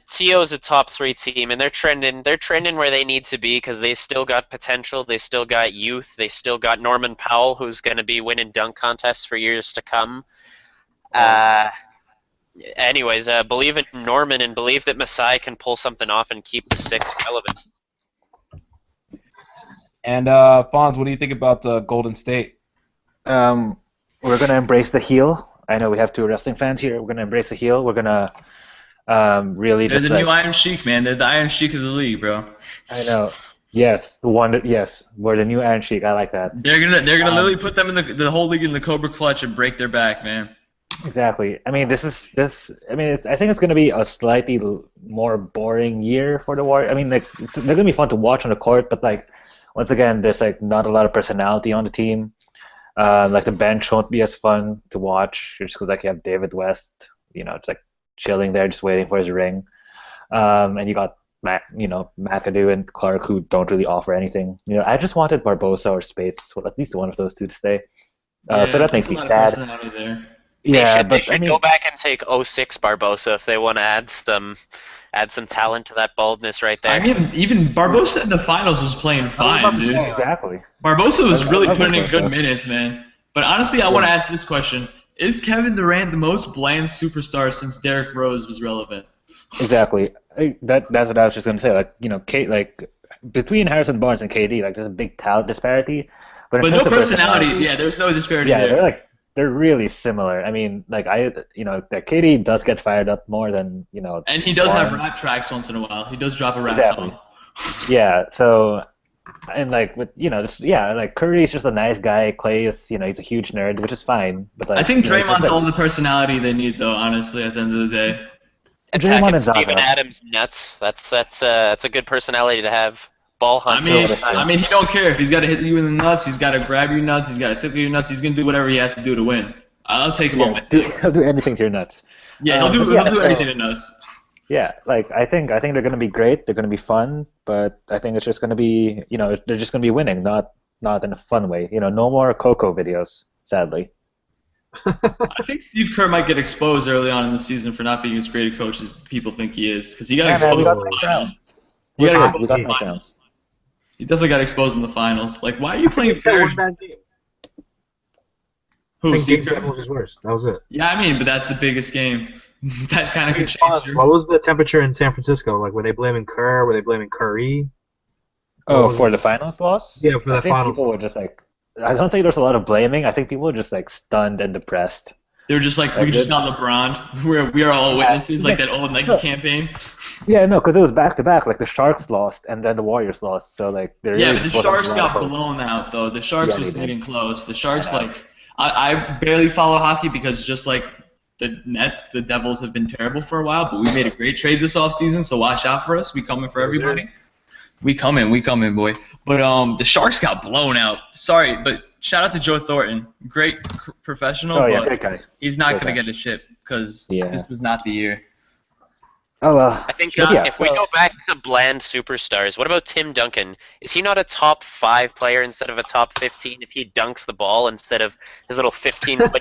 TO is a top 3 team, and they're trending where they need to be because they still got potential. They still got youth. They still got Norman Powell, who's going to be winning dunk contests for years to come. Anyways, believe in Norman and believe that Masai can pull something off and keep the 6 relevant. And Fonz, what do you think about Golden State? We're going to embrace the heel. I know we have 2 wrestling fans here. We're going to embrace the heel. We're going to really They're just the new Iron Sheik, man. They're the Iron Sheik of the league, bro. I know. Yes, we're the new Iron Sheik. I like that. They're gonna literally put them in the whole league in the Cobra Clutch and break their back, man. Exactly. I mean, I think it's going to be a slightly more boring year for the Warriors. I mean, they're going to be fun to watch on the court, but once again, there's not a lot of personality on the team. The bench won't be as fun to watch just because you have David West, it's chilling there, just waiting for his ring. And you got McAdoo and Clark, who don't really offer anything. I just wanted Barbosa or Spates, so at least one of those 2 to stay. So that makes me sad. They should go back and take 06 Barbosa if they want to add some talent to that baldness right there. I mean, even Barbosa in the finals was playing fine, dude. Exactly. Barbosa was really putting in good minutes, man. But honestly, I want to ask this question. Is Kevin Durant the most bland superstar since Derrick Rose was relevant? Exactly. That's what I was just going to say. Between Harrison Barnes and KD, there's a big talent disparity. But no personality. Yeah, there's no disparity there. They're really similar. I mean, that KD does get fired up more than, And he does have rap tracks once in a while. He does drop a rap song. Yeah, so, and Curry's just a nice guy. Clay is, he's a huge nerd, which is fine. But I think Draymond's all the personality they need, though, honestly, at the end of the day. Attacking Steven Adams nuts. That's a good personality to have. ball I hunt. mean, all the time. he don't care if he's got to hit you in the nuts. He's got to grab your nuts. He's got to tickle your nuts. He's gonna do whatever he has to do to win. I'll take him on my team. He'll do anything to your nuts. Yeah, he'll But do yeah, he'll do so- anything to nuts. Yeah, like I think they're going to be great. They're going to be fun, but I think it's just going to be, they're just going to be winning, not in a fun way. No more Coco videos, sadly. I think Steve Kerr might get exposed early on in the season for not being as great a coach as people think he is, because he got Yeah, man, we exposed got in the knocked finals. down. He got We're exposed good. We in got the knocked down. finals. He definitely got exposed in the finals. Like, why are you playing That fair? one bad game. Who, I think Steve Game Kerr? 7 was his worst. That was it. Yeah, I mean, but that's the biggest game. That kind of could change. What was the temperature in San Francisco? Like, were they blaming Kerr? Were they blaming Curry? Oh, for the finals loss? Yeah, for the I think finals people were just like, I don't think there's a lot of blaming. I think people were just like stunned and depressed. They were just like, we just got LeBron. We are all witnesses, like that old Nike campaign. Yeah, no, because it was back to back. Like the Sharks lost and then the Warriors lost. So like, there Yeah, really but the just wasn't Sharks a lot of got hope. blown out, though. The Sharks Yeah, was they did. getting close. The Sharks, I know. like, I barely follow hockey because just like the Nets, the Devils have been terrible for a while, but we made a great trade this offseason, so watch out for us. We coming for everybody. We coming, boy. But the Sharks got blown out. Sorry, but shout out to Joe Thornton. Great professional, Oh yeah, but great guy. he's not Great going to guy. get a ship because Yeah. this was not the year. Oh well. I think But yeah, if we so- go back to bland superstars, what about Tim Duncan? Is he not a top 5 player instead of a top 15 if he dunks the ball instead of his little 15-foot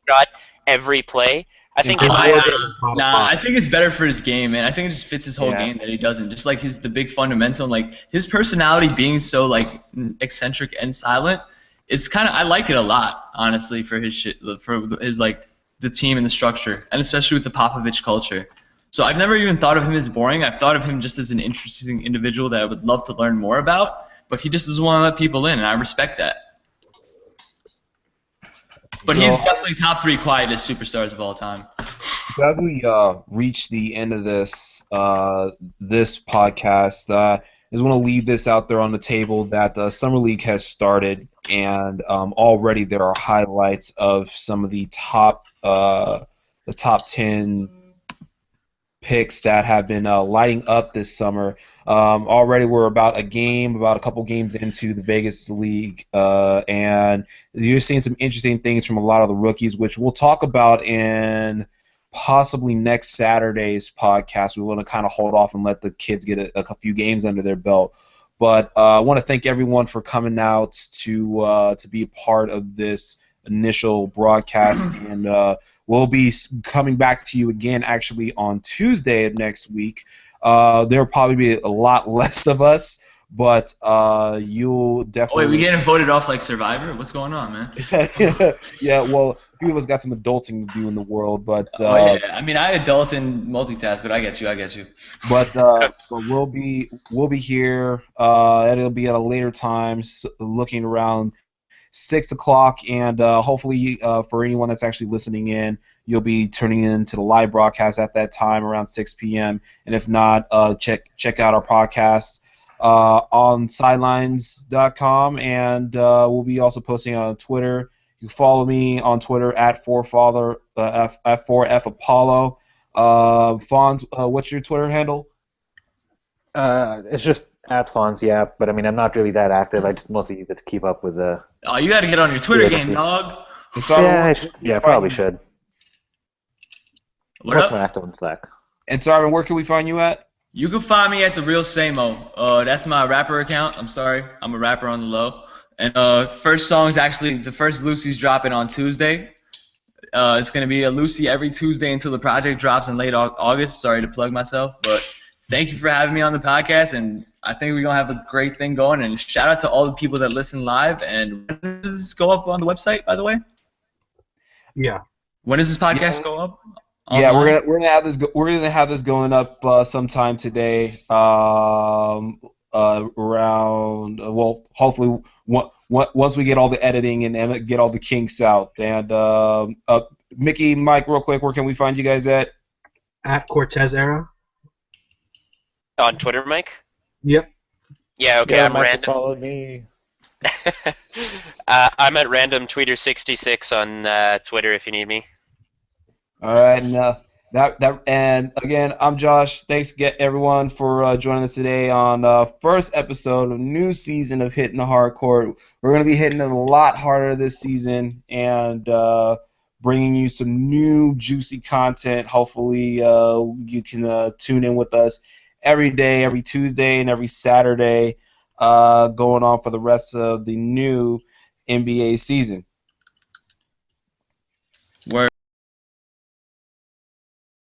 shot every play? I think I think it's better for his game, man. I think it just fits his whole Yeah. game that he doesn't. Just like the big fundamental, like his personality being so like eccentric and silent. It's kind of I like it a lot, honestly, for his shit, for his like the team and the structure, and especially with the Popovich culture. So I've never even thought of him as boring. I've thought of him just as an interesting individual that I would love to learn more about. But he just doesn't want to let people in, and I respect that. But he's definitely top 3 quietest superstars of all time. So as we reach the end of this this podcast, I just want to leave this out there on the table that Summer League has started, and already there are highlights of some of the top 10 picks that have been lighting up this summer. Already we're about a couple games into the Vegas League, and you're seeing some interesting things from a lot of the rookies, which we'll talk about in possibly next Saturday's podcast. We want to kind of hold off and let the kids get a few games under their belt. But I want to thank everyone for coming out to be a part of this initial broadcast, and we'll be coming back to you again actually on Tuesday of next week. There'll probably be a lot less of us, but you'll definitely... Oh, wait, we getting voted off like Survivor? What's going on, man? Yeah, well, a few of us got some adulting to do in the world, but... yeah. I mean, I adult and multitask, but I get you. But we'll be here. It'll be at a later time, looking around 6 o'clock, and hopefully for anyone that's actually listening in, you'll be tuning in to the live broadcast at that time around 6 p.m. And if not, check out our podcast on Sidelines.com, and we'll be also posting on Twitter. You can follow me on Twitter at 4F Apollo. Fonz, what's your Twitter handle? It's just at Fonz, yeah. But I mean, I'm not really that active. I just mostly use it to keep up with the. Oh, you got to get on your Twitter game, dog. Yeah, probably should. What Much up? more active on Slack. And Sarvin, where can we find you at? You can find me at The Real Samo. That's my rapper account. I'm sorry. I'm a rapper on the low. And first song's actually, the first Lucy's dropping on Tuesday. It's going to be a Lucy every Tuesday until the project drops in late August. Sorry to plug myself, but thank you for having me on the podcast, and I think we're going to have a great thing going. And shout out to all the people that listen live. And when does this go up on the website, by the way? Yeah. When does this podcast go up? Yeah, Online? we're gonna have this going up sometime today. Around hopefully once we get all the editing and get all the kinks out. And Mickey, Mike, real quick, where can we find you guys at? At Cortez Era. On Twitter, Mike? Yep. Yeah, okay, Yeah, I'm Mike random. follow me. I'm at random tweeter66 on Twitter if you need me. All right, And again, I'm Josh. Thanks everyone for joining us today on first episode of new season of Hitting the Hardcourt. We're going to be hitting it a lot harder this season and bringing you some new juicy content. Hopefully, you can tune in with us every day, every Tuesday, and every Saturday, going on for the rest of the new NBA season.